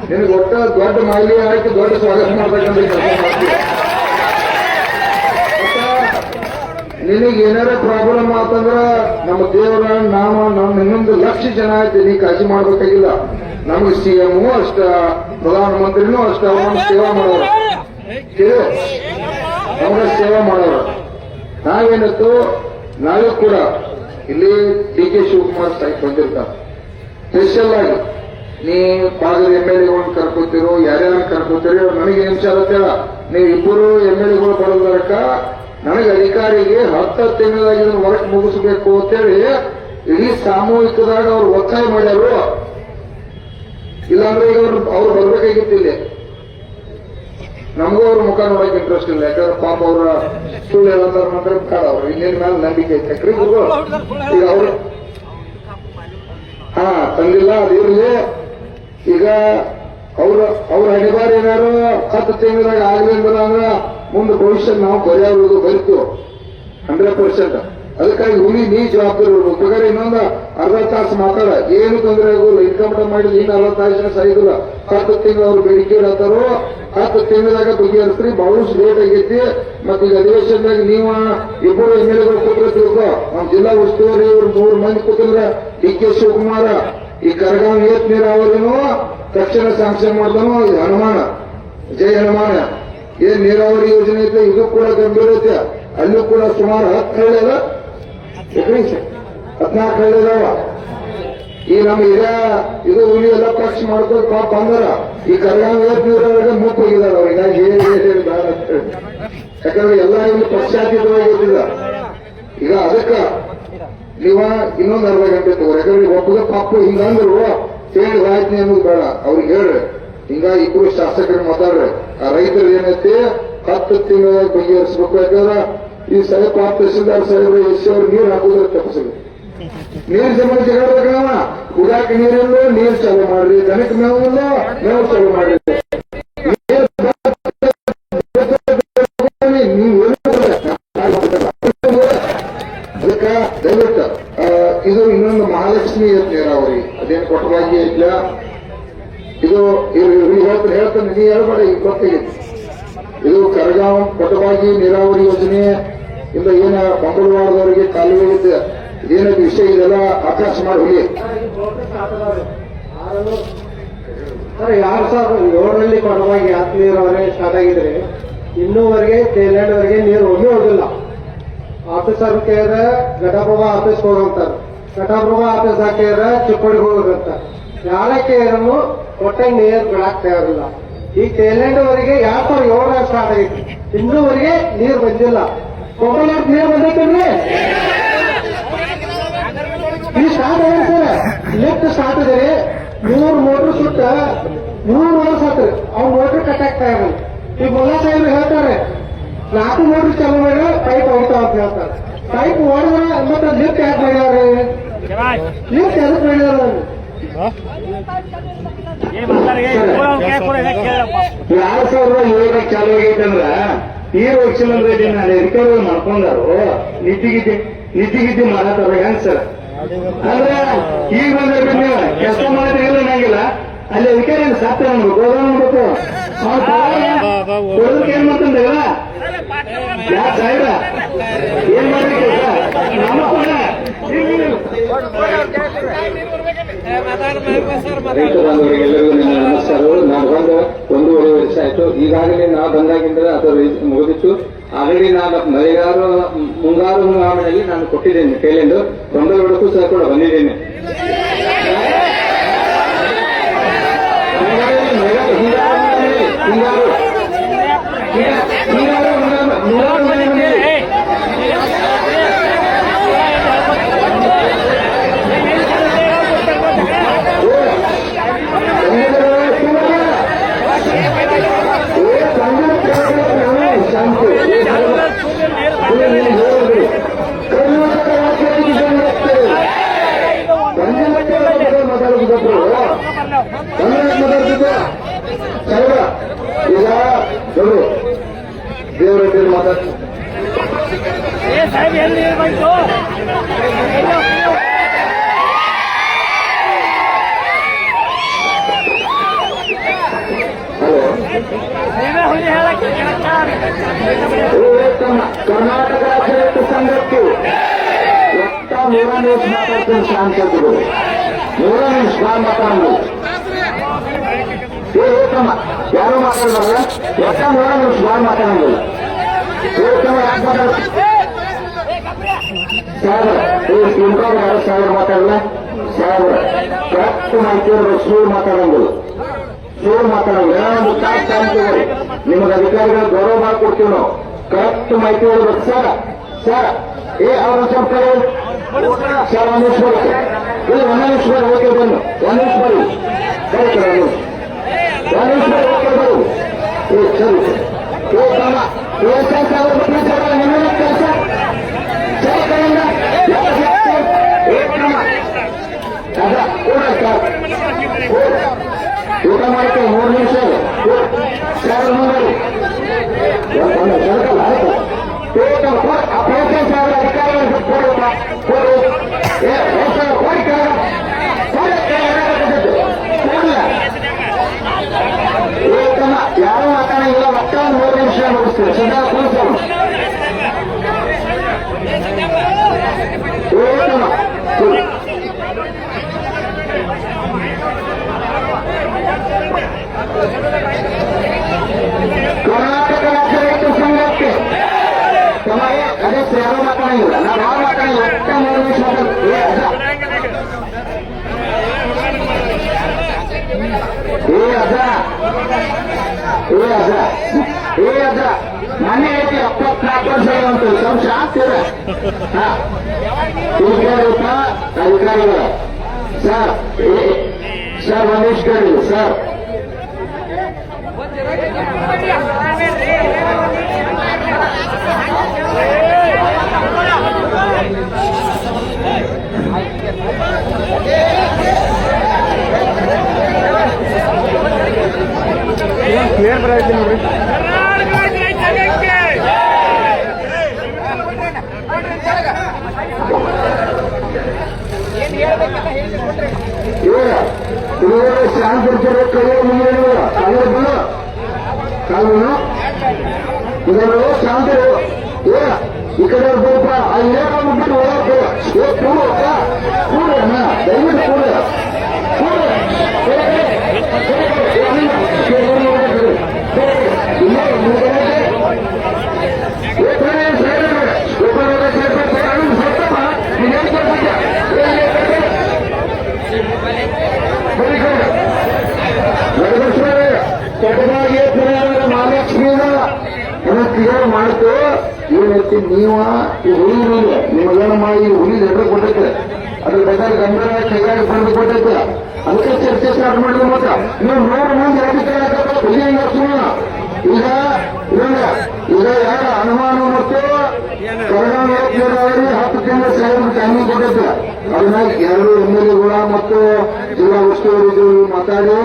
ನಿನಗೆ ಒಟ್ಟ ದೊಡ್ಡ ಮಾಲಿ ಹಾಕಿ ದೊಡ್ಡ ಸ್ವಾಗತ ಮಾಡ್ಬೇಕಂತ ಕೆಲಸ ಮಾಡ್ತೀವಿ. ನಿನಗೆ ಏನಾರ ಪ್ರಾಬ್ಲಮ್ ಆತಂದ್ರ ನಮ್ಮ ದೇವರ ನಮ್ಮ ಇನ್ನೊಂದು 1 ಲಕ್ಷ ಜನ ಆಯ್ತು, ನೀ ಕಾಳಜಿ ಮಾಡ್ಬೇಕಾಗಿಲ್ಲ. ನಮಗೆ CM ಅಷ್ಟ ಪ್ರಧಾನಮಂತ್ರಿನೂ ಅಷ್ಟ ಅವನ್ನ ಸೇವಾ ಮಾಡೋರು, ನಮ್ಗ ಸೇವಾ ಮಾಡೋರು. ನಾವೇನತ್ತು ನಾಳೆ ಕೂಡ ಇಲ್ಲಿ DK ಶಿವಕುಮಾರ್ ಸಾಹೇಬ್ ಬಂದಿರ್ತಾರೆ ಸ್ಪೆಷಲ್ ಆಗಿ. ನೀ ಭಾಗದ MLAಗಳನ್ನ ಕರ್ಕೋತಿರೋ ಯಾರ್ಯಾರ ಕರ್ಕೋತೀರಿ ನನಗೆ ಏನ್ ಹೇಳ ನೀವು ಇಬ್ಬರು MLAಗಳು ಬರೋದಕ್ಕ ನನಗೆ ಅಧಿಕಾರಿಗೆ 10 ತಿಂಗಳಾಗಿ ಇದನ್ನು ವರ್ಕ್ ಮುಗಿಸಬೇಕು ಅಂತೇಳಿ ಇಡೀ ಸಾಮೂಹಿಕದಾಗ ಅವ್ರು ಒತ್ತಾಯ ಮಾಡ್ಯಾರು. ಇಲ್ಲಾಂದ್ರೆ ಈಗ ಅವ್ರು ಬರ್ಬೇಕಾಗಿತ್ತಿಲ್ಲ. ನಮಗೂ ಅವ್ರ ಮುಖ ನೋಡಕ್ ಇಂಟ್ರೆಸ್ಟ್ ಇಲ್ಲ, ಯಾಕಂದ್ರೆ ಪಾಪ ಅವ್ರ ಸುಳ್ಳು ಹೇಳಂತಾರ ಮಾತ್ರ ಬೇಡ. ಅವ್ರು ಇನ್ನೇನ್ ಮೇಲೆ ನಂಬಿಕೆ ಐತೆ ಈಗ ಅವ್ರು ತಂದಿಲ್ಲ ಅದಿರ್ಲಿ. ಈಗ ಅವ್ರ ಅನಿವಾರ್ಯ ಏನಾರು 10 ತಿಂಗಳಾಗ ಆಗ್ಲಿ ಅಂದ್ರೆ ಮುಂದೆ ಭವಿಷ್ಯ ನಾವು ಬರೆಯೋದು ಬರಿತೀವಿ 100%. ಅದಕ್ಕಾಗಿ ಹುಲಿ ನೀ ಜವಾಬ್ದಾರಿ ಇರ್ಬೇಕು. ಬೇಕಾದ್ರೆ ಇನ್ನೊಂದು ಅರ್ಧ ತಾಸು ಮಾತಾಡ, ಏನು ತೊಂದರೆ ಆಗೋಲ್ಲ. ಇನ್ಕಮ್ ಮಾಡಿದ್ರೆ ಇನ್ನು 40 ತಾಸಿನ ಸಾಯಿದಿಲ್ಲ. 10 ತಿಂಗಳು ಅವ್ರು ಬೇಡಿಕೆ ಇಡತ್ತಾರೋ 10 ತಿಂಗಳಾಗ ಬಗೆಹರಿಸ್ರಿ. ಬಹಳಷ್ಟು ಲೇಟ್ ಆಗೈತಿ. ಮತ್ತೆ ಈಗ ಅಧಿವೇಶನದಾಗ ನೀವು ಇಬ್ಬರು MLA ಕೂತ್ರ ತಿಳ್ಕೊ, ನಮ್ಮ ಜಿಲ್ಲಾ ಉಸ್ತುವಾರಿ ಇವ್ರು 3 ಮಂದಿ ಕೂತಿದ್ರ DK ಶಿವಕುಮಾರ, ಈ ಕರಗಾಂವ್ ಏತ್ ನೀರಾವರಿನೂ ತಕ್ಷಣ ಸ್ಯಾಂಕ್ಷನ್ ಮಾಡ್ತಾನೋ. ಇದು ಹನುಮಾನ, ಜೈ ಹನುಮಾನ. ಏನ್ ನೀರಾವರಿ ಯೋಜನೆ ಐತೆ ಇದು ಕೂಡ ಗಂಭೀರ ಐತೆ. ಅಲ್ಲೂ ಕೂಡ ಸುಮಾರು 10 ಹಳ್ಳಿ ಅದ, 14 ಹಳ್ಳಿ ಅದಾವ. ಈ ನಮ್ಮ ಹಿರಿಯ ಇದು ಹುಲಿ ಎಲ್ಲ ಪಕ್ಷ ಮಾಡ್ಕೊಂಡು ಪಾಪ ಅಂದಾರ. ಈ ಕರಗಾಂವ್ ಏತ್ ನೀರಾವರಿಗೆ ಮುಟ್ಟು ಹೋಗಿದಾರ ಅವ್ರಿಗೆ. ಯಾಕಂದ್ರೆ ಎಲ್ಲ ಇಲ್ಲಿ ಪಕ್ಷಾತೀತವಾಗಿರ್ತಿಲ್ಲ. ಈಗ ಅದಕ್ಕ ನೀವ ಇನ್ನೊಂದು ಅರ್ಧ ಗಂಟೆ ತಗೋರಿ. ಯಾಕಂದ್ರೆ ಒಬ್ಬಗ ಪಾಪ ಹಿಂಗಂದ್ರು ಹೇಳಿ ಆಯ್ತು ಅನ್ನೋದು ಬೇಡ. ಅವ್ರಿಗೆ ಹೇಳ್ರಿ ಹಿಂಗಾಗಿ ಇಬ್ರು ಶಾಸಕರು ಮಾತಾಡ್ರಿ. ಆ ರೈತರು ಏನೈತಿ 10 ತಿಂಗಳ ಬಗೆಹರಿಸಬೇಕು. ಯಾಕಂದ್ರೆ ಈ ಸರಿ ಪಾಪ ತಹಸೀಲ್ದಾರ್ ಸಾಹೇಬ್ರು ಎಸ್ ಅವ್ರು ನೀರು ಹಾಕೋದ್ರ ತಪ್ಪಿಸಲಿ. ನೀರ್ ಸಂಬಂಧ ಜಗಳ ಕುಡಿಯಾಕ ನೀರಿಲ್ಲ, ನೀರ್ ಚಾಲು ಮಾಡ್ರಿ. ದನಕ್ಕೆ ಮೇವು ಇಲ್ಲ, ಮೇವು ಚಾಲು ಮಾಡ್ರಿ. ಅದಕ್ಕ ದಯವಿಟ್ಟು ಇದು ಇನ್ನೊಂದು ಮಹಾಲಕ್ಷ್ಮಿ ನೀರಾವರಿ ಅದೇನು ಕೊಟ್ಟವಾಗಿ ಇಲ್ಲ. ಇದು ಹೇಳ್ತಾನೆ, ನೀ ಹೇಳ್ಬೇಡ, ಈಗ ಗೊತ್ತಾಗಿತ್ತು. ಇದು ಕರಗಾಂವ್ ಕೊಟ್ಟವಾಗಿ ನೀರಾವರಿ ಯೋಜನೆ ಇಂದ ಏನ ಮಂಗಳವಾರದವರೆಗೆ ಕಾಲುವೆ ಇದೆ. ಏನದು ವಿಷಯ ಇದೆಲ್ಲ ಆಕಾಶ ಮಾಡಿ ಹೋಗಿ. 2007ರಲ್ಲಿ ಕೊಡವಾಗಿ ಆತ್ ನೀರಾವರಿ ಸ್ಟಾರ್ಟ್ ಆಗಿದ್ರೆ ಇನ್ನೂವರೆಗೆ ತೇಲೆಂಡ್ವರೆಗೆ ನೀರು ಒಮ್ಮೆ ಹೋಗಿಲ್ಲ. ಆಫೀಸರ್ ಕೇಳಿದ್ರೆ ಘಟಪ್ರಭಾ ಆಫೀಸ್ ಹೋಗಂತಾರೆ, ಘಟಪ್ರಭಾ ಆಫೀಸ್ ಹಾಕಿದ್ರೆ ಚಿಕ್ಕೋಡಿಗೆ ಹೋಗ್ಬೇಕಂತಾರೆ. ಯಾರಕ್ಕೆ ಇರನು ಒಟ್ಟ ನೀರು ಬಿಡಾಕ್ ತಯಾರಿಲ್ಲ. ಈ ತೇಲೆಂಡ್ವರೆಗೆ 2007 ಸ್ಟಾರ್ಟ್ ಆಗೈತಿ, ಇನ್ನೂವರೆಗೆ ನೀರು ಬಂದಿಲ್ಲ. ಕೊಪ್ಪಳಕ್ಕೆ ನೀರು ಬಂದೈತೇನ್ರಿ? ಈ ಸ್ಟಾರ್ಟ್ ಆಗಿದೆ ಸರ್, ಲಿಫ್ಟ್ ಸ್ಟಾರ್ಟ್ ಇದೆ. 3 ಮೋಟರ್ ಸುತ್ತ 3 ವರ್ಷ ಆತ್ರಿ. ಅವ್ನ ಮೋಟರ್ ಕಟ್ ಆಗ್ತಾ ಇರಲ್ಲ. ಈ ಮೊಲ್ಲ ಸಾಹೇಬ್ರು ಹೇಳ್ತಾರೆ 4 ಮೋಟರ್ ಚಾಲು ಮಾಡಿದ್ರೆ ಪೈಪ್ ಹೋಗ್ತಾವ ಅಂತ ಹೇಳ್ತಾರೆ. ಪೈಪ್ ಹೊಡೆದ್ರೆ ಮತ್ತೆ ಲಿಫ್ಟ್ ಯಾಕೆ ಮಾಡಿದಾರೆ? ಲಿಫ್ಟ್ ಎದಕ್ಕೆ ಮಾಡಿದಾರ? 2007 ಚಾಲು ಆಗೈತಂದ್ರ ನೀರು ಹೋಗ್ಸಿಲ್ಲ ಅಂದ್ರೆ ನಾನು ರಿಕವರಿ ಮಾಡ್ಕೊಂಡಾರು ನಿದ್ದಿಗಿದ್ದಿ ಮಾಡತ್ತಾರ ಹೆಂಗ್ ಸರ್? ಅಂದ್ರೆ ಈಗ ಬಂದ್ರೆ ನೀವು ಕೆಲಸ ಮಾಡಿದ್ರೆ ಇಲ್ಲ ನಂಗಿಲ್ಲ. ಅಲ್ಲಿ ಅಧಿಕಾರಿ ಸಾಧ್ಯ ಅನ್ಬೇಕು, ಹೋಗ್ಬೇಕು. ಕೊಡೋದಕ್ಕೆ ಏನ್ ಮಾಡ್ತಂದ್ರಲ್ಲ ಯಾಕೆ ಸಾಯ್ರ ಏನ್ ಮಾಡ್ಬೇಕು ನಮ್ಮ ರೈತ ಬಾಂಧವರಿಗೆಲ್ಲರಿಗೂ ನನ್ನ ನಮಸ್ಕಾರಗಳು. ನಾವು ಬಂದ 1.5 ವರ್ಷ ಆಯ್ತು. ಈಗಾಗಲೇ ನಾವು ಬಂದಾಗಿಂದ ಅದು ಮುಗಿದಿತ್ತು. ಆಲ್ರೆಡಿ ನಾನು ಮುಂಗಾರು ಹಂಗಾಮಿನಲ್ಲಿ ನಾನು ಕೊಟ್ಟಿದ್ದೇನೆ ಕೈಲೆಂಡು. 92ಕ್ಕೂ ಸಹ ಕೂಡ ಬಂದಿದ್ದೇನೆ. ಈಗ ನೋಡು ದೇವರ ಮಾತಾಡ್ತೀನಿ. ಕರ್ನಾಟಕ ರಾಜ್ಯ ರೈತ ಸಂಘಕ್ಕೆ 100 ನಿಮಿಷ ಮಾತಾಡ್ತೀನಿ. ಶಾಂತರು 100 ನಿಮಿಷ ಮಾತಾಡೋದು ಯಾರು ಮಾತಾಡಬಾರಲ್ಲ. 100 ನಿಮಿಷ ಮಾತಾಡೋದಿಲ್ಲ. ಸಾವಿರ ಮಾತಾಡಲ್ಲ. ಸಾವಿರ ಕರೆಕ್ಟ್ ಮಾಹಿತಿ ಸುಳ್ಳು ಮಾತಾಡಂಗಿಲ್ಲ. ಸುಳ್ಳು ಮಾತಾಡಂಗಿಲ್ಲ. ಒಂದು ತಾಸು ಟೈಮ್ ತಗೋರಿ. ನಿಮಗೆ ಅಧಿಕಾರಿಗಳ ಗೌರವ ಮಾಡಿಕೊಡ್ತೀವಿ ನಾವು. ಕರೆಕ್ಟ್ ಮಾಹಿತಿ ಹೇಳ್ಬೇಕು. ಸರ್ ಅವ್ರ ಸ್ವಲ್ಪ ಸರ್ 1 ನಿಮಿಷ ಬರುತ್ತೆ. ಇಲ್ಲ 1 ನಿಮಿಷ ಬರಿ. ಓಕೆ ಬನ್ನಿ. 1 ನಿಮಿಷ ಬರಿ. ಬರೀತಾರೆ 1 ನಿಮಿಷ. 1 ನಿಮಿಷ ಬರಿ. ಓಕೆ ಬರು. ಸರಿ ಕೆಲಸ ಊಟ ಮಾಡ್ತೇವೆ. 3 ನಿಮಿಷ ಸಾವಿರ ನೋಡಿ ಸರ್ಕಲ್ ಆಯ್ತು. 50 ಸಾವಿರ ಅಧಿಕಾರಿಗಳು ಯಾರು ಮಾತಾಡಂಗಿಲ್ಲ. ಒಟ್ಟ 3 ನಿಮಿಷ ಮುಗಿಸ್ತೀವಿ. ಸದಾ ಕೂರ್ಸೋಣ. ಕರ್ನಾಟಕ ರಾಜ್ಯ ರೈತ ಸಂಘಕ್ಕೆ ತಮಗೆ ಅದೇ ಯಾರು ಮಾತಾಡಂಗಿಲ್ಲ. ನಾವು ಯಾರು ಮಾತಾಡಂಗಿಲ್ಲ. ಒಟ್ಟ 3 ನಿಮಿಷ ಅದ ಮನೆ ಐತಿ 74 ವರ್ಷ ಅಂತ ಸ್ವಲ್ಪ ಶಾಂತಿ ಇದೆ. ಅಧಿಕಾರಿಗಳು ಸರ್ ಒಂದಿಷ್ಟು ಕೇಳಿ ಸರ್. ಕ್ಲಿಯರ್ ಬರೈತಿ ನೋಡ್ರಿ. ಶಾಂತಿರ್ತಾರೆ ಕೈಯ ಮುಂದೆ ಕಾನೂನು ಇದನ್ನು ಶಾಂತಿ ಈ ಕಡೆ ಗೋಪ ಅಲ್ಲೇ ಬಂದ್ಬಿಟ್ಟು ಓಡಾಡ್ತೇವೆ. ಕೂಡಣ್ಣ ದಯವಿಟ್ಟು ಕ್ಲಿಯರ್ ಮಾಡ್ತು. ಏನೈತಿ ನೀವ ಈ ಹುಲಿ ನಿಮಗೇನು ಮಾಡಿ ಹುಲಿ ಲೆಟರ್ ಕೊಟ್ಟೈತೆ, ಅದ್ರ ಬೇಕಾದ್ರೆ ಗಂಭೀರ ಕೈಗಾಡಿ ಬಂದು ಕೊಟ್ಟೈತೆ. ಅದಕ್ಕೆ ಚರ್ಚೆ ಸ್ಟಾರ್ಟ್ ಮಾಡಿದ ಮತ್ತ ನೀವು 100 ಮಂದಿ ಹುಲಿ ಈಗ ಈಗ ಯಾರ ಅನುಮಾನ ಮತ್ತು ಕೊರೋನಾ 10 ತಿಂಗಳ ಸಾಹೇಬ್ ಟೈಮಿಂಗ್ ಕೊಟ್ಟೈತೆ. ಅದನ್ನ 2 MLAಗಳ ಮತ್ತು ಜಿಲ್ಲಾ ಉಸ್ತುವಾರಿ ಮಾತಾಡಿ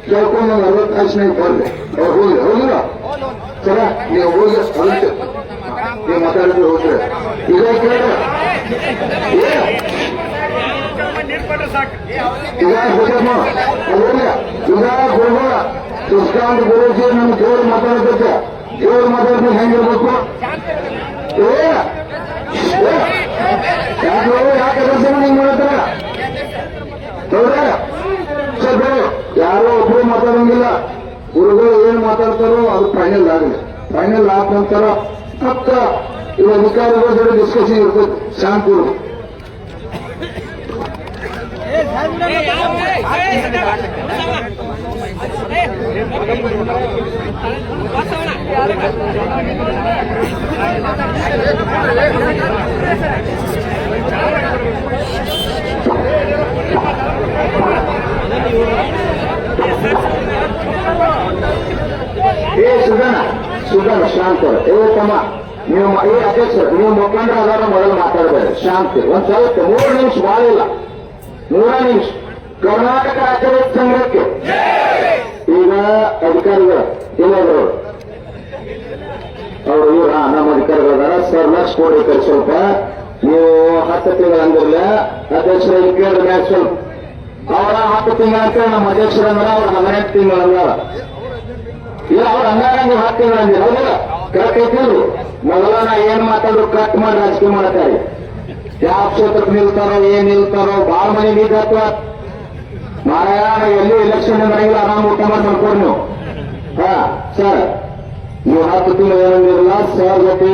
ಕೇಳ್ಕೊಂಡು 40 ತಾಸಿನಾಗ ಬರ್ಲಿ. ಅವ್ರು ಹೋಗಿ ಹೌದಿಲ್ಲ ಸರ, ನೀವು ಹೋಗಿ ಅದಕ್ಕೆ ನೀವು ಮಾತಾಡಿದ್ರೆ ಹೋಗ್ತಾರೆ. ಈಗ ಕೇಳ ಈಗ ಹೋಗಮ್ಮ ಈಗ ಹೋಗೋಣ. ಸುಸ್ಕಾಂತ್ ಗುರುಜಿ ನಮ್ ದೇವ್ರು ಮಾತಾಡಬೇಕು. ದೇವ್ರು ಮಾತಾಡಿದ್ರೆ ಹೆಂಗಿರ್ಬೇಕು? ಯಾಕೆ ಹಿಂಗ್ ಮಾಡ್ತಾರ? ಹೌದಾ ಸರ್? ಯಾರೋ ಒಬ್ರು ಮಾತಾಡಂಗಿಲ್ಲ. ಗುರುಗಳು ಏನ್ ಮಾತಾಡ್ತಾರೋ ಅದು ಫೈನಲ್ ಆಗಲಿ. ಫೈನಲ್ ಆದ ನಂತರ ಮತ್ತ ಇವ ಅಧಿಕಾರಿಗಳ ಜೊತೆ ಡಿಸ್ಕಷನ್ ಇರ್ತದೆ. ಶಾಂತಿ ಸುಧಾನ ಶಾಂತ. ತಮ್ಮ ನೀವು ಅಧ್ಯಕ್ಷರು ನೀವು ಮುಖಂಡರ ಅದಾರ ಮೊದಲು ಮಾತಾಡಬೇಡಿ. ಶಾಂತಿ ಒಂದ್ ಸ್ವಲ್ಪ 3 ನಿಮಿಷ ಭಾಳ ಇಲ್ಲ. 3 ನಿಮಿಷ. ಕರ್ನಾಟಕ ರಾಜ್ಯ ರೈತ ಸಂಘಕ್ಕೆ ಈಗ ಅಧಿಕಾರಿಗಳು ಎಲ್ಲರು ಅವರು ನಮ್ಮ ಅಧಿಕಾರಿಗಳಾರ ಸರ್ ಲಕ್ಷ ಕೊಡಿ ಸ್ವಲ್ಪ ನೀವು 10 ತಿಂಗಳು ಅಂದಿರ್ಲ ಅಧ್ಯಕ್ಷರಲ್ಲಿ ಕೇಳಿದ ಮ್ಯಾಗ ಸ್ವಲ್ಪ ಅವರ 10 ತಿಂಗಳ ಅಂತ ನಮ್ಮ ಅಧ್ಯಕ್ಷರಂದ್ರ ಅವ್ರ 12 ತಿಂಗಳು ಅಂದಾರ. ಇಲ್ಲ ಅವ್ರ ಹಂಗಾರ ನೀವು 10 ತಿಂಗಳು ಅಂದಿರ ಹೌದಲ್ಲ? ಕರೆಕ್ಟ್ ಐತಿಲ್ರಿ? ಮೊದಲ ನಾ ಏನ್ ಮಾತಾಡೋ ಕಟ್ ಮಾಡಿ ರಾಜಕೀಯ ಮಾಡ್ತಾರೆ. ಯಾವ ಕ್ಷೇತ್ರಕ್ಕೆ ನಿಲ್ತಾರೋ ಏನ್ ನಿಲ್ತಾರೋ ಬಾಳ ಮನೆ ನೀಡ್ತಾರ. ಮಾರಾಯಣ ಎಲ್ಲಿ ಎಲೆಕ್ಷನ್ ಬರಂಗಿಲ್ಲ. ಆರಾಮ್ ಊಟ ಮಾಡಿ ಮಾಡ್ಕೊಡಿ ನೀವು. ಸರ್ ನೀವು 10 ತಿಂಗಳು ಏನಂದಿರಲ್ಲ. ಸರ್ ಜೊತೆ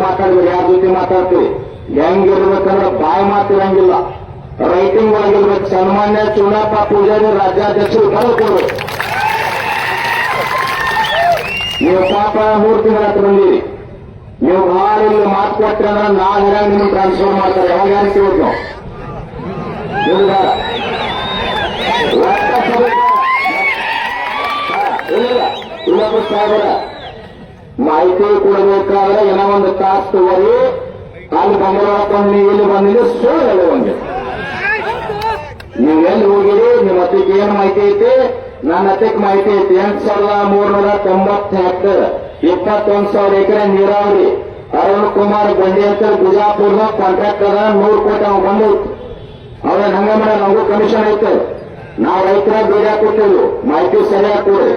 ಮಾತಾಡ್ಬೇಡಿ. ಯಾರ ಜೊತೆ ಮಾತಾಡ್ತೀವಿ ಹೆಂಗಿರ್ಬೇಕಂದ್ರೆ ಬಾಯಿ ಮಾತಿರಂಗಿಲ್ಲ. ರೈಟಿಂಗ್ ಒಳಗಿರ್ಬೇಕು. ಸನ್ಮಾನ್ಯ ಚುನಾಪ ಪೂಜಾರಿ ರಾಜ್ಯಾಧ್ಯಕ್ಷರು ಕಳ್ಕೊಡ್ಬೇಕು. ನೀವು ಪಾಪ 3 ತಿಂಗಳ ಹತ್ರ ಬಂದಿರಿ. ನೀವು ಭಾಳ ಇಲ್ಲಿ ಮಾತು ಕೊಟ್ಟರೆ ಅಂದ್ರೆ ನಾಳೆ ಹೆಂಗ್ ನಿಮ್ಗೆ ಟ್ರಾನ್ಸ್ಫರ್ ಮಾಡ್ತಾರೆ. ಯಾವಾಗ ಯಾರು ಕೇಳಿದ್ ನಾವು ಇನ್ನೊಬ್ಬರು ಸಾಗರ ಮಾಹಿತಿ ಕೊಡಬೇಕಾದ್ರೆ ಏನೋ ಒಂದು ತಾಸು ತಗೋರಿ. ಅಲ್ಲಿ ಬಂಗಾರಕೊಂಡು ನೀವು ಇಲ್ಲಿ ಬಂದಿದ್ದು ಸುಳ್ಳು ಹೇಳಿ ಒಂದು ನೀವು ಎಲ್ಲಿ ಹೋಗಿರಿ? ನಿಮ್ಮ ಹತ್ತಿಗೆ ಏನು ಮಾಹಿತಿ ಐತಿ? ನನ್ನ ಹತ್ತಿಗೆ ಮಾಹಿತಿ ಐತಿ. 8,390 ಹೆಕ್ಟರ್ 21,000 ಎಕರೆ ನೀರಾವರಿ. ಅರುಣ್ ಕುಮಾರ್ ಗಂಡಿ ಅಂತ ಬಿಜಾಪುರದ ಕಾಂಟ್ರಾಕ್ಟ್ ಅದ. 100 ಕೋಟಿ ಅವ್ ಬಂದು ಅವನ ಹಂಗ ಮಾಡ ನಮಗೂ ಕಮಿಷನ್ ಐತೆ. ನಾವು ರೈತರ ಬೇರೆ ಕೊಟ್ಟಿದ್ವು. ಮಾಹಿತಿ ಸರಿಯಾಗಿ ಕೊಡಿ.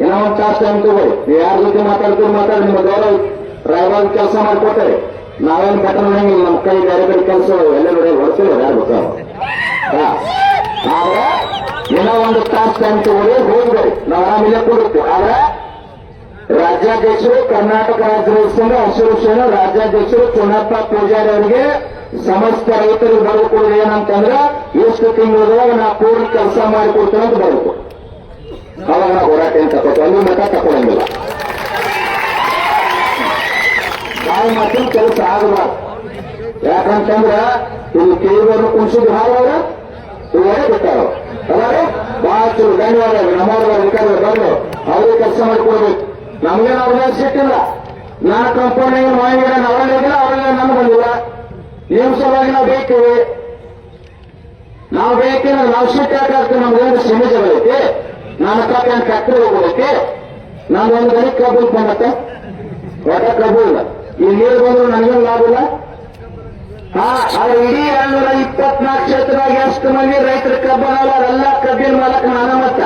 ಏನೋ ಒಂದು ತಾಸು ಟೈಮ್ ತಗೋರಿ. ನೀವು ಯಾರ ಜೊತೆ ಮಾತಾಡಿ ನಿಮ್ಮ ಗೌರವ ರಾಯಬಾಗ ಕೆಲಸ ಮಾಡ್ಕೊಡ್ತಾರೆ. ನಾವೇನು ಬಟನ್ ಹೊಡಂಗಿಲ್ಲ, ನಮ್ಮ ಕೈ ಬೇರೆ ಬೇರೆ ಕೆಲಸ ಎಲ್ಲ ನೋಡಿ ಹೊಡ್ತೀವಿ ಯಾರು ಗೊತ್ತಾವ. ಆದ್ರೆ ಏನೋ ಒಂದು ತಾಸು ಟೈಮ್ ತಗೊಳ್ಳಿ, ಹೋಗ್ಬೇಡಿ, ನಾವು ಆಮೇಲೆ ಕೊಡುತ್ತೇವೆ. ಆದ್ರೆ ರಾಜ್ಯಾಧ್ಯಕ್ಷರು, ಕರ್ನಾಟಕ ರಾಜ್ಯ ರೈತ ಸಂಘ ಹಸಿರು ಸೇನೆ ರಾಜ್ಯಾಧ್ಯಕ್ಷರು ಚುನಪ್ಪ ಪೂಜಾರಿ ಅವರಿಗೆ ಸಮಸ್ತ ರೈತರಿಗೆ ಬರೆದುಕೊಡೋದು ಏನಂತಂದ್ರೆ ಎಷ್ಟು ತಿಂಗಳದಾಗ ನಾ ಪೂರ್ಣ ಕೆಲಸ ಮಾಡಿಕೊಡ್ತೇನೆ ಅಂತ ಬರೆದು. ಅವಾಗ ನಾವು ಹೋರಾಟ ಏನ್ ತಗೋತೀವಿ, ಅಲ್ಲಿ ಮಠ ತಗೊಳಂಗಿಲ್ಲ. ನಾವು ಮತ್ತೆ ಕೆಲಸ ಆಗಬಾರ್ದು. ಯಾಕಂತಂದ್ರ ಇಲ್ಲಿ ಕೇಳಿದವ್ರನ್ನ ಕುಣಿಸಿದ್ರು ಹಾಗವ್ರ ಇವರೇ ಬಿಟ್ಟಾರ. ಅವಾಗ ಬಹಳ ಚೂರು ಧನ್ಯವಾದ. ನಮ್ಮವ್ರ ಅಧಿಕಾರಿಗಳು ಬಂದು ಅವ್ರಿಗೆ ಕೆಲಸ ಮಾಡಿಕೊಡ್ಬೇಕು. ನಮ್ಗೇನು ಅವ್ರ ಮೇಲೆ ಸಿಟ್ಟಿಲ್ಲ. ನಾನು ಕಂಪೌಂಡಿಗೆ ಮಾಡಿದ್ರೆ ನಾವಲ್ಲಿಲ್ಲ, ಅವರೆಲ್ಲ ನಮ್ಗೆ ಬಂದಿಲ್ಲ. ನಿಮ್ಮ ಸಲುವಾಗಿ ನಾವು ಬೇಕೇವೆ. ನಾವು ಬೇಕೇನ ನಾವು ಸಿಟ್ಟು ಯಾಕಾಗ್ತದೆ? ನಮ್ಗೇನು ಸಿಮಿಜಲ್ ಐತಿ, ನನ್ನ ಕಾಪಿ ಫ್ಯಾಕ್ಟ್ರಿ ಹೋಗೋದೈತಿ, ನಮ್ದೊಂದು ಗಣಿ ಕಬ್ಬು ಬಂದತ್ತೆ, ಒಟ್ಟ ಕಬ್ಬು ಇಲ್ಲ. ಈ ನೀರು ಬಂದ್ರು ನನಗೇನು ಲಾಭ ಇಲ್ಲ. ಆದ್ರೆ ಇಡೀ 224 ಕ್ಷೇತ್ರದಾಗ ಎಷ್ಟು ಮಂದಿ ರೈತರ ಕಬ್ಬನಲ್ಲ, ಎಲ್ಲ ಕಬ್ಬಿನ ಮಾಲಕ ನಾನ ಮತ್ತ.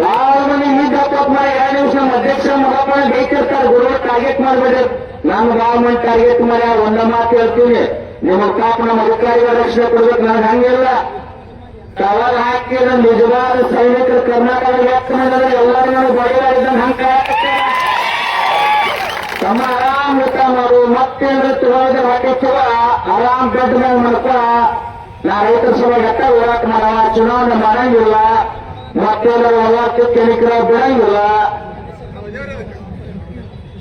ಬಹಳ ಮಂದಿ ನಿಂತ ಮಾಡಿ 2 ನಿಮಿಷ ನಮ್ಮ ಅಧ್ಯಕ್ಷ ಮಗಪ್ಪ ಬೇಕಿರ್ತಾರೆ. ಗುರುಗಳು ಟಾರ್ಗೆಟ್ ಮಾಡಬೇಡಿ. ನಾನು ಗವರ್ಮೆಂಟ್ ಟಾರ್ಗೆಟ್ ಮಾಡಿ ಒಂದ ಮಾತು ಹೇಳ್ತೀನಿ, ನಿಮ್ಮ ಪಾಪ ನಮ್ಮ ಅಧಿಕಾರಿಗಳ ರಕ್ಷಣೆ ಕೊಡ್ಬೇಕು. ನನಗೆ ಹಂಗಿಲ್ಲ. ಟವರ್ ಹಾಕಿದ ನಿಜವಾದ ಸೈನಿಕರು ಕರ್ನಾಟಕ ವ್ಯಾಪ್ತಿನಲ್ಲಿ ಎಲ್ಲರೂ ನನಗೆ ಬಗೆಹರಿದಂಗೆ ಹಂಗ ತಮ್ಮ ಆರಾಮ್ ಊಟ ಮಾಡು, ಮತ್ತೇನ್ರ ತಗೊಳ್ಳೋದ್ರೆ ಹೊಟ್ಟೆ ಚಲ ಆರಾಮ್ ಬೆಡ್ ಮೇಲೆ ಮಾಡ್ಕ. ನಾ ರೈತರ ಸಲುವಾಗಿ ಅಟ್ಟ ಹೋರಾಟ ಮಾಡವ, ಚುನಾವಣೆ ಮಾಡಂಗಿಲ್ಲ, ಮತ್ತೆಲ್ಲ ಹೋರಾಟ ಕೆಣಿಕರ ಬಿಡಂಗಿಲ್ಲ.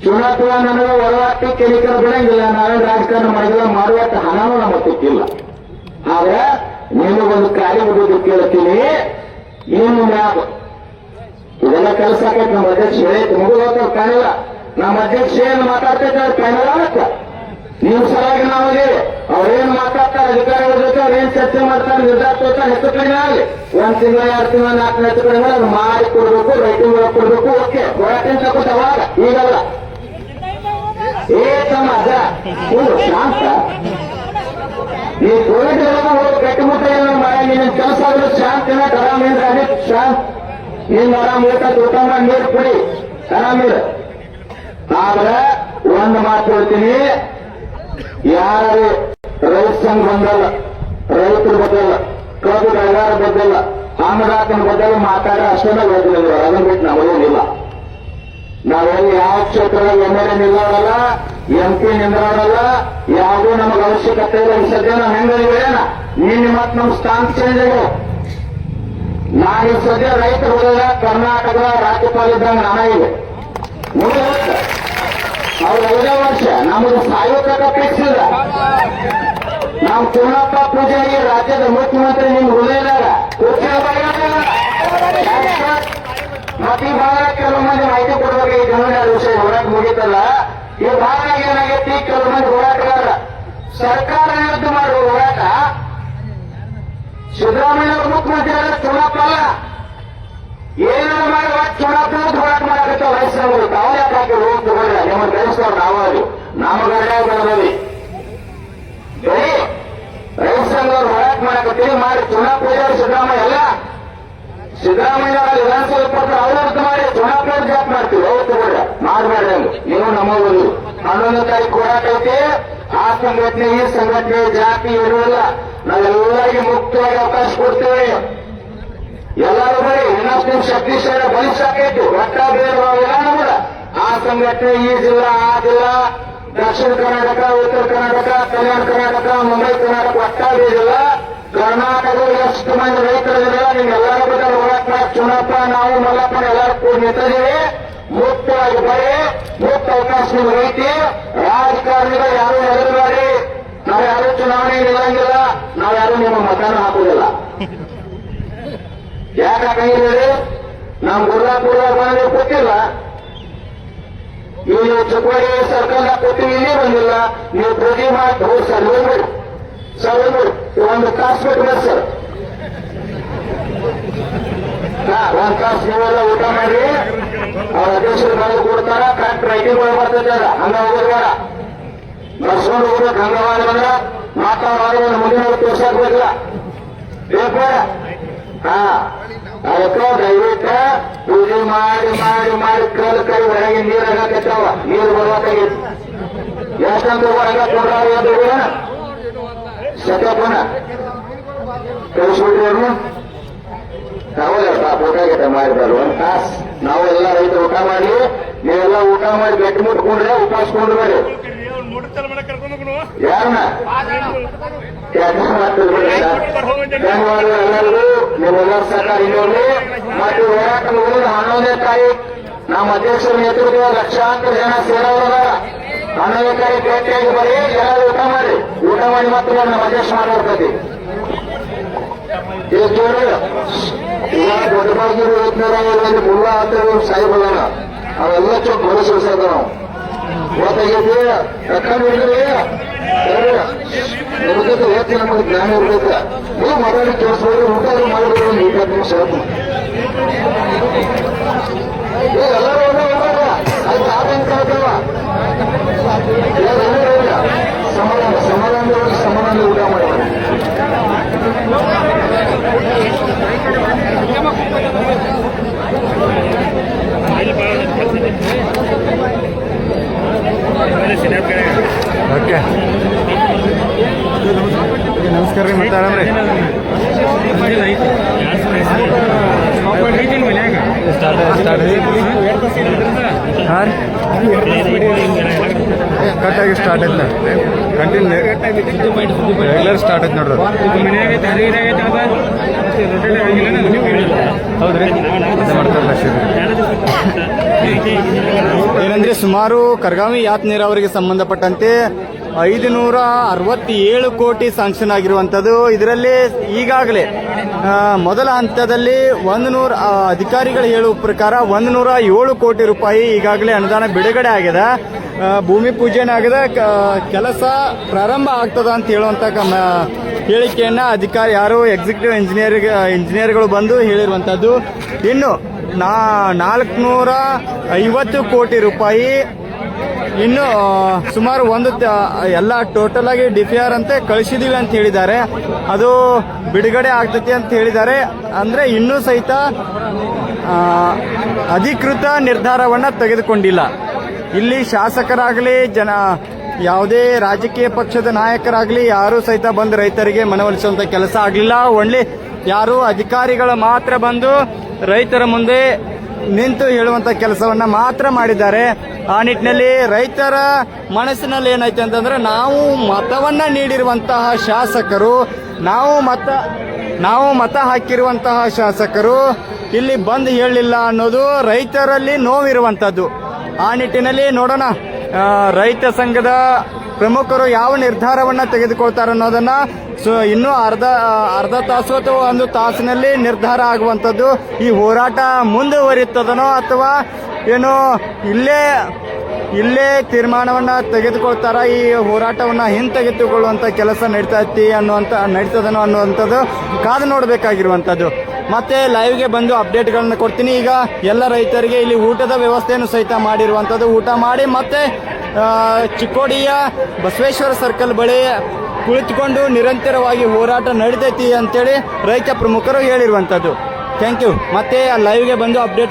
ಚುನಾವಣೆ ನನಗೆ ಹೋರಾಟ ಕೆಣಿಕರ ಬಿಡಂಗಿಲ್ಲ. ನಾವೇನು ರಾಜಕಾರಣ ಮಾಡಿಲ್ಲ, ಮಾಡುವಷ್ಟು ಹಣನೂ ನಮಗೆ ಸಿಕ್ಕಿಲ್ಲ. ಆದ್ರೆ ನಿಮಗೊಂದು ಕಾರ್ಯ ಮುಗಿದು ಕೇಳ್ತೀನಿ, ಇನ್ನು ಮ್ಯಾಗ ಇದೆಲ್ಲ ಕೆಲಸ ಆಕೈತೆ. ನಮ್ಮ ಅಧ್ಯಕ್ಷ ಹೇಳೈತೆ ಮುಗಿದು ಕಾಣಿಲ್ಲ. ನಮ್ಮ ಅಧ್ಯಕ್ಷ ಏನು ಮಾತಾಡ್ತೈತೆ ಕಾಣಿಲ್ಲ ಅಂತ ನೀವು ಸಲುವಾಗಿ ನಾವಲ್ಲಿ ಅವ್ರೇನು ಮಾತಾಡ್ತಾರೆ, ಅಧಿಕಾರಿಗಳ ಜೊತೆ ಅವ್ರೇನು ಚರ್ಚೆ ಮಾಡ್ತಾರೆ, ನಿರ್ಧಾರ ತೋರ್ತಾರೆ, ಹೆಚ್ಚು ಕಡಿಮೆ ಆಗಲಿ. 1 ತಿಂಗಳ 2 ತಿಂಗಳ 4 ಹೆಚ್ಚು ಕಡಿಮೆ ಅದು ಮಾಡಿ ಕೊಡ್ಬೇಕು, ರೈಟಿಂಗ್ ಕೊಡ್ಬೇಕು. ಓಕೆ, ಹೋರಾಟ ತಗೋತ ಅವಾಗ, ಈಗಲ್ಲ. ತಮ್ಮ ಅದ ಶಾಂತ ಈ ಕೋವಿಡ್ ಗಟ್ಟಿಮುಟ್ಟ ಮಾಡಿ ನಿನ್ನ ಕೆಲಸ ಆದ್ರೆ ಶಾಂತಿನ ಆರಾಮೇಂದ್ರ ಅದೇ ಶಾಂತ್. ನಿನ್ನ ಆರಾಮ್ ಊಟ ಮಾಡಿ ನೀರು ಕುಡಿ, ಆರಾಮಿಲ್ಲ. ಆದ್ರೆ ಒಂದು ಮಾತು ಹೇಳ್ತೀನಿ, ಯಾರು ರೈತ ಸಂಘ ಬಂದಲ್ಲ, ರೈತರ ಬದಲ್ಲ, ಕಬ್ಬು ಬೆಳೆಗಾರ ಬದಲ್ಲ, ಅನ್ನದಾತನ ಬದಲು ಮಾತಾಡ ಅಷ್ಟೇ ಓದಿಲ್ಲ. ಅದನ್ನ ಬಿಟ್ಟು ನಾವೇನಿಲ್ಲ. ನಾವೆಲ್ಲಿ ಯಾವ ಕ್ಷೇತ್ರದಲ್ಲಿ MLA ನಿಲ್ಲೋರಲ್ಲ, MP ನಿಂದ್ರೋರಲ್ಲ, ಯಾವುದೂ ನಮಗೆ ಅವಶ್ಯಕತೆ ಇಲ್ಲ. ಈ ಸದ್ಯ ನಾವು ಹೆಂಗಿವೇನ ನಿನ್ನೆ ಮತ್ತೆ ನಮ್ಮ ಸ್ಥಾನ ಚೇಂಜ್ ಆಗ್ಯಾವ. ನಾನು ಈ ಸದ್ಯ ರೈತರ ಹೋದಾಗ ಕರ್ನಾಟಕದ ರಾಜ್ಯಪಾಲ ಇದ್ದಂಗೆ ನಾನ ಇದೆ. ಅವ್ರು 5ನೇ ವರ್ಷ ನಮಗೆ ಸಾಯೋತಕ ಫಿಕ್ಸ್ ಇಲ್ಲ. ನಾವು ಚುನಪ್ಪ ಪೂಜಾರಿ ರಾಜ್ಯದ ಮುಖ್ಯಮಂತ್ರಿ ನಿಮ್ ಹೃದಯದಾಗ ಮತ್ತೆ ಈ ಭಾಗ ಕೆಲವು ಮಂದಿ ಮಾಹಿತಿ ಕೊಡ್ಬೇಕು. ಈ ಜನರ ವಿಷಯ ಹೋರಾಟ ಮುಗಿತಲ್ಲ, ಈ ಭಾಗ ಏನಾಗೈತಿ, ಕೆಲವು ಮಂದಿ ಹೋರಾಟಗಾರ ಸರ್ಕಾರ ವಿರುದ್ಧ ಮಾಡುವ ಹೋರಾಟ. ಸಿದ್ದರಾಮಯ್ಯ ಅವರು ಮುಖ್ಯಮಂತ್ರಿ ಆದ್ರೆ ಚುನಪ್ಪ ಅಲ್ಲ, ಏನಾದ್ರು ಮಾಡುವ ಚುನಪ್ಪ ಹೋರಾಟ ಮಾಡಾಕತ್ತ ವಯಸ್ಸಿನವರು. ತಾವು ಯಾಕೆ ಹಾಕಿ ರೋಗ ತಗೊಂಡ್ರ ನಿಮ್ಮ ಬೆಳೆಸೋರು ನಾವಲ್ಲಿ ನಮ್ಮ ಗಡ್ಡ ಬೆಳೆದವಿ. ರೈತ ಸಂಘದವ್ರು ಹೋರಾಟ ಮಾಡಕತ್ತೀವಿ, ಮಾಡಿ ಚುನಪ್ಪ ಸಿದ್ದರಾಮಯ್ಯ ಅಲ್ಲ. ಸಿದ್ದರಾಮಯ್ಯ ವಿಧಾನಸಭೆ ಪತ್ರ ಅವರರ್ಥ ಮಾಡಿ ಚುನಾವಣೆ ಜಾಪ್ ಮಾಡ್ತೀವಿ. ಅವ್ರು ತಗೊಂಡ್ರ ಮಾಡಬೇಡ್ರಿ ಅಂದ್ರು. ನೀವು ನಮ್ಮವರು 11ನೇ ತಾರೀಕು ಹೋರಾಟ ಐತಿ. ಆ ಸಂಘಟನೆ ಈ ಸಂಘಟನೆ ಜಾತಿ ಇರುವುದಿಲ್ಲ. ನಾವೆಲ್ಲರಿಗೂ ಮುಕ್ತವಾಗಿ ಅವಕಾಶ ಕೊಡ್ತೇವೆ. ಎಲ್ಲರೂ ಬರೀ ಇನ್ನಷ್ಟು ಶಕ್ತಿಶಾಲಿ ಬಲಿಷ್ಠ ಆಕೈತಿ. ಒಟ್ಟ ಬೇರೆ ಎಲ್ಲ ನಮ್ಮದ. ಆ ಸಂಘಟನೆ ಈ ಜಿಲ್ಲಾ, ಆ ಜಿಲ್ಲಾ, ದಕ್ಷಿಣ ಕರ್ನಾಟಕ, ಉತ್ತರ ಕರ್ನಾಟಕ, ಕಲ್ಯಾಣ ಕರ್ನಾಟಕ, ಮುಂಬೈ ಕರ್ನಾಟಕ ಒಟ್ಟ ಬೇರಿಲ್ಲ. ಕರ್ನಾಟಕದ ಎಷ್ಟು ಮಂದಿ ರೈತರಿಲ್ಲ, ನಿಮ್ಗೆಲ್ಲರ ಬಗ್ಗೆ ಹೋರಾಟ ಮಾಡಿ ಚುನಪ್ಪ ನಾವು ಮಲ್ಲಪ್ಪ ಎಲ್ಲರೂ ಕೂಡ ನಿಂತಿದ್ದೀವಿ. ಮುಕ್ತವಾಗಿ ಬರೀ, ಮುಕ್ತ ಅವಕಾಶ ನಿಮ್ಗೆ ಐತಿ. ರಾಜಕಾರಣಿಗಳು ಯಾರು ಹೆದರಬೇಡಿ. ನಾವು ಯಾರು ಚುನಾವಣೆ ನಿಲ್ಲಂಗಿಲ್ಲ, ನಾವು ಯಾರು ನಿಮ್ಮ ಮತದಾನ ಹಾಕುವುದಿಲ್ಲ. ಯಾಕೆ ಹಾಕಂಗಿಲ್ಲ? ನಾವು ಗುರ್ಲಾಪುರದಾಗ ಬಂದ್ರೆ ಗೊತ್ತಿಲ್ಲ, ಇಲ್ಲಿ ಚುಕ್ಕೋಡಿ ಸರ್ಕಲ್ದಾಗ ಕೂತೀವಿ, ಇಲ್ಲಿ ಬಂದಿಲ್ಲ. ನೀವು ಪ್ರತಿ ಮಾಡಿ ಹೋಗಿ ಸರ್ ಹೋಗ್ಬಿಡಿ, ಸರ್ ಹೋಗ್ಬಿಡಿ. ಒಂದು ತಾಸು ಬಿಟ್ಟು ಬಸ್ ಸರ್, 1 ತಾಸು ನೀವೆಲ್ಲ ಊಟ ಮಾಡಿ ಅವ್ರ ಅಧ್ಯಕ್ಷರು ಬಂದು ಕೊಡ್ತಾರ. ಕರೆಕ್ಟ್ ರೈಟಿಂಗ್ ಒಳಗೆ ಬರ್ತೈತೆ. ಹಂಗ ಹೋಗೋದು ಬೇಡ, ನಡ್ಸ್ಕೊಂಡು ಹೋಗ್ಬೇಕು. ಹಂಗವಾದ ಬಂದ್ರ ಮಾತಾಡೋದು ಮುಂದಿನ ತೋರ್ಸಾಕ್ಬೇಕಿಲ್ಲ, ಬೇಕು ಬೇಡ. ಅದಕ್ಕೆ ದಯವಿಟ್ಟ ಪೂಜೆ ಮಾಡಿ ಮಾಡಿ ಮಾಡಿ ಕೈ ಹೊರಗೆ ನೀರು ಹಾಕತ್ತಾವ, ನೀರು ಬರ್ಬೇಕಾಗಿತ್ತು. ಎಷ್ಟಂತ ಹೊರಗ ಕೊಡ್ರ ಸತ್ಯಪ್ಪನ ಕಳಿಸ್ಬಿಟ್ರಿ ಅವ್ರನ್ನ. ನಾವಲ್ಲಪ್ಪ ಊಟ ಗೀಟ ಮಾಡಿದ್ರು ಒಂದ್ ತಾಸ್ ನಾವೆಲ್ಲ ರೈತರು ಊಟ ಮಾಡಿ, ನೀವೆಲ್ಲ ಊಟ ಮಾಡಿ ಗಟ್ಟಿ ಮುಟ್ಕೊಂಡ್ರೆ ಉಪವಾಸಕೊಂಡ್ರೆ ಮಾಡಿ ಯಾರನ್ನ ಎಲ್ಲರಿಗೂ ನೀವೆಲ್ಲರ ಸಹಕಾರ ಇನ್ನೊಂದು ಮತ್ತೆ ಹೋರಾಟ ಮುಗಿದ 11ನೇ ತಾರೀಕು ನಮ್ಮ ಅಧ್ಯಕ್ಷರ ನೇತೃತ್ವ ಲಕ್ಷಾಂತರ ಜನ ಸೇರೋರ 11ನೇ ತಾರೀಕು ಭೇಟಿಯಾಗಿ ಬರೀ ಎಲ್ಲರೂ ಊಟ ಮಾಡಿ ಮತ್ತೆ ನಮ್ಮ ಅಧ್ಯಕ್ಷ ಮಾಡಿರ್ತದೆ. ಎಷ್ಟು ಈಗ ದೊಡ್ಡ ಬಾಗಿಲು 500 ಮುಲ್ಲಾ ಅಂತ ಸಾಹಿಬಲ್ಲ ಅವೆಲ್ಲ ಚೊಕ್ ಭರಸರಿಸದ ನಾವು ಗೊತ್ತಾಗೈತಿ. ಯಾಕಂದ್ರೆ ನಿಮಗೆ ಹೆಚ್ಚು ನಮಗೆ ಜ್ಞಾನ ಇರ್ಬೇಕು. ನೀವು ಮಾತಾಡಿ ಕೇಳಿಸ್ಬೋದು, ಊಟ ಮಾಡಿದ್ರು ಒಂದು 20 ನಿಮಿಷ ಎಲ್ಲರೂ ಅದು ಆತಂಕ ಆಗ್ತವ. ಸಮಾಧಾನ ಊಟ ಮಾಡ್ತಾರೆ. ಓಕೆ, ನಮಸ್ಕಾರ ರೀ. ಮತ್ತೆ ಆರಾಮ್ರಿ? ಹಾಂ ಕಟ್ಟಾಗಿ ಸ್ಟಾರ್ಟ್ ಆಯ್ತು, ಕಂಟಿನ್ಯೂ ರೆಗ್ಯುಲರ್ ಸ್ಟಾರ್ಟ್ ಆಯ್ತು ನೋಡ್ರಿ. ಹೌದ್ರಿ, ಮಾಡ್ತಾರೆ. ಏನಂದ್ರೆ ಸುಮಾರು ಕರ್ಗಾವಿ ಯಾತ್ ನೀರಾವರಿಗೆ ಸಂಬಂಧಪಟ್ಟಂತೆ 567 ಕೋಟಿ ಸ್ಯಾಂಕ್ಷನ್ ಆಗಿರುವಂಥದ್ದು. ಇದರಲ್ಲಿ ಈಗಾಗಲೇ ಮೊದಲ ಹಂತದಲ್ಲಿ 100 ಅಧಿಕಾರಿಗಳು ಹೇಳುವ ಪ್ರಕಾರ 107 ಕೋಟಿ ರೂಪಾಯಿ ಈಗಾಗಲೇ ಅನುದಾನ ಬಿಡುಗಡೆ ಆಗಿದೆ. ಭೂಮಿ ಪೂಜೆನೇ ಆಗಿದೆ, ಕೆಲಸ ಪ್ರಾರಂಭ ಆಗ್ತದ ಅಂತ ಹೇಳುವಂತ ಹೇಳಿಕೆಯನ್ನ ಅಧಿಕಾರಿ ಯಾರು ಎಕ್ಸಿಕ್ಯೂಟಿವ್ ಇಂಜಿನಿಯರ್ಗಳು ಬಂದು ಹೇಳಿರುವಂತದ್ದು. ಇನ್ನು 450 ಕೋಟಿ ರೂಪಾಯಿ ಇನ್ನು ಸುಮಾರು ಎಲ್ಲ ಟೋಟಲ್ ಆಗಿ DPR ಅಂತೆ ಕಳಿಸಿದೀವಿ ಅಂತ ಹೇಳಿದ್ದಾರೆ. ಅದು ಬಿಡುಗಡೆ ಆಗ್ತೈತಿ ಅಂತ ಹೇಳಿದ್ದಾರೆ. ಅಂದ್ರೆ ಇನ್ನೂ ಸಹಿತ ಅಧಿಕೃತ ನಿರ್ಧಾರವನ್ನ ತೆಗೆದುಕೊಂಡಿಲ್ಲ. ಇಲ್ಲಿ ಶಾಸಕರಾಗಲಿ ಯಾವುದೇ ರಾಜಕೀಯ ಪಕ್ಷದ ನಾಯಕರಾಗಲಿ ಯಾರು ಸಹಿತ ಬಂದು ರೈತರಿಗೆ ಮನವೊಲಿಸುವಂತ ಕೆಲಸ ಆಗಲಿಲ್ಲ. ಓನ್ಲಿ ಯಾರು ಅಧಿಕಾರಿಗಳು ಮಾತ್ರ ಬಂದು ರೈತರ ಮುಂದೆ ನಿಂತು ಹೇಳುವಂತ ಕೆಲಸವನ್ನ ಮಾತ್ರ ಮಾಡಿದ್ದಾರೆ. ಆ ನಿಟ್ಟಿನಲ್ಲಿ ರೈತರ ಮನಸ್ಸಿನಲ್ಲಿ ಏನೈತೆ ಅಂತಂದ್ರೆ, ನಾವು ಮತವನ್ನ ನೀಡಿರುವಂತಹ ಶಾಸಕರು, ನಾವು ಮತ ಹಾಕಿರುವಂತಹ ಶಾಸಕರು ಇಲ್ಲಿ ಬಂದು ಹೇಳಲಿಲ್ಲ ಅನ್ನೋದು ರೈತರಲ್ಲಿ ನೋವಿರುವಂತದ್ದು. ಆ ನಿಟ್ಟಿನಲ್ಲಿ ನೋಡೋಣ ರೈತ ಸಂಘದ ಪ್ರಮುಖರು ಯಾವ ನಿರ್ಧಾರವನ್ನ ತೆಗೆದುಕೊಳ್ತಾರೆ ಅನ್ನೋದನ್ನ ಇನ್ನೂ ಅರ್ಧ ತಾಸು ಅಥವಾ 1 ತಾಸಿನಲ್ಲಿ ನಿರ್ಧಾರ ಆಗುವಂಥದ್ದು. ಈ ಹೋರಾಟ ಮುಂದುವರಿಯುತ್ತದನೋ ಅಥವಾ ಏನೋ ಇಲ್ಲೇ ತೀರ್ಮಾನವನ್ನ ತೆಗೆದುಕೊಳ್ತಾರ, ಈ ಹೋರಾಟವನ್ನ ಹಿಂತೆಗೆದುಕೊಳ್ಳುವಂತ ಕೆಲಸ ನಡೀತದನೋ ಅನ್ನುವಂಥದ್ದು ಕಾದು ನೋಡಬೇಕಾಗಿರುವಂಥದ್ದು. ಮತ್ತೆ ಲೈವ್ಗೆ ಬಂದು ಅಪ್ಡೇಟ್ಗಳನ್ನ ಕೊಡ್ತೀನಿ. ಈಗ ಎಲ್ಲ ರೈತರಿಗೆ ಇಲ್ಲಿ ಊಟದ ವ್ಯವಸ್ಥೆಯನ್ನು ಸಹಿತ ಮಾಡಿರುವಂಥದ್ದು. ಊಟ ಮಾಡಿ ಮತ್ತೆ ಚಿಕ್ಕೋಡಿಯ ಬಸವೇಶ್ವರ ಸರ್ಕಲ್ ಬಳಿ ಕುಳಿತುಕೊಂಡು ನಿರಂತರವಾಗಿ ಹೋರಾಟ ನಡೀತೈತಿ ಅಂತೇಳಿ ರೈತ ಪ್ರಮುಖರು ಹೇಳಿರುವಂಥದ್ದು. Thank you. ಮತ್ತೆ ಲೈವ್ಗೆ ಬಂದು ಅಪ್ಡೇಟ್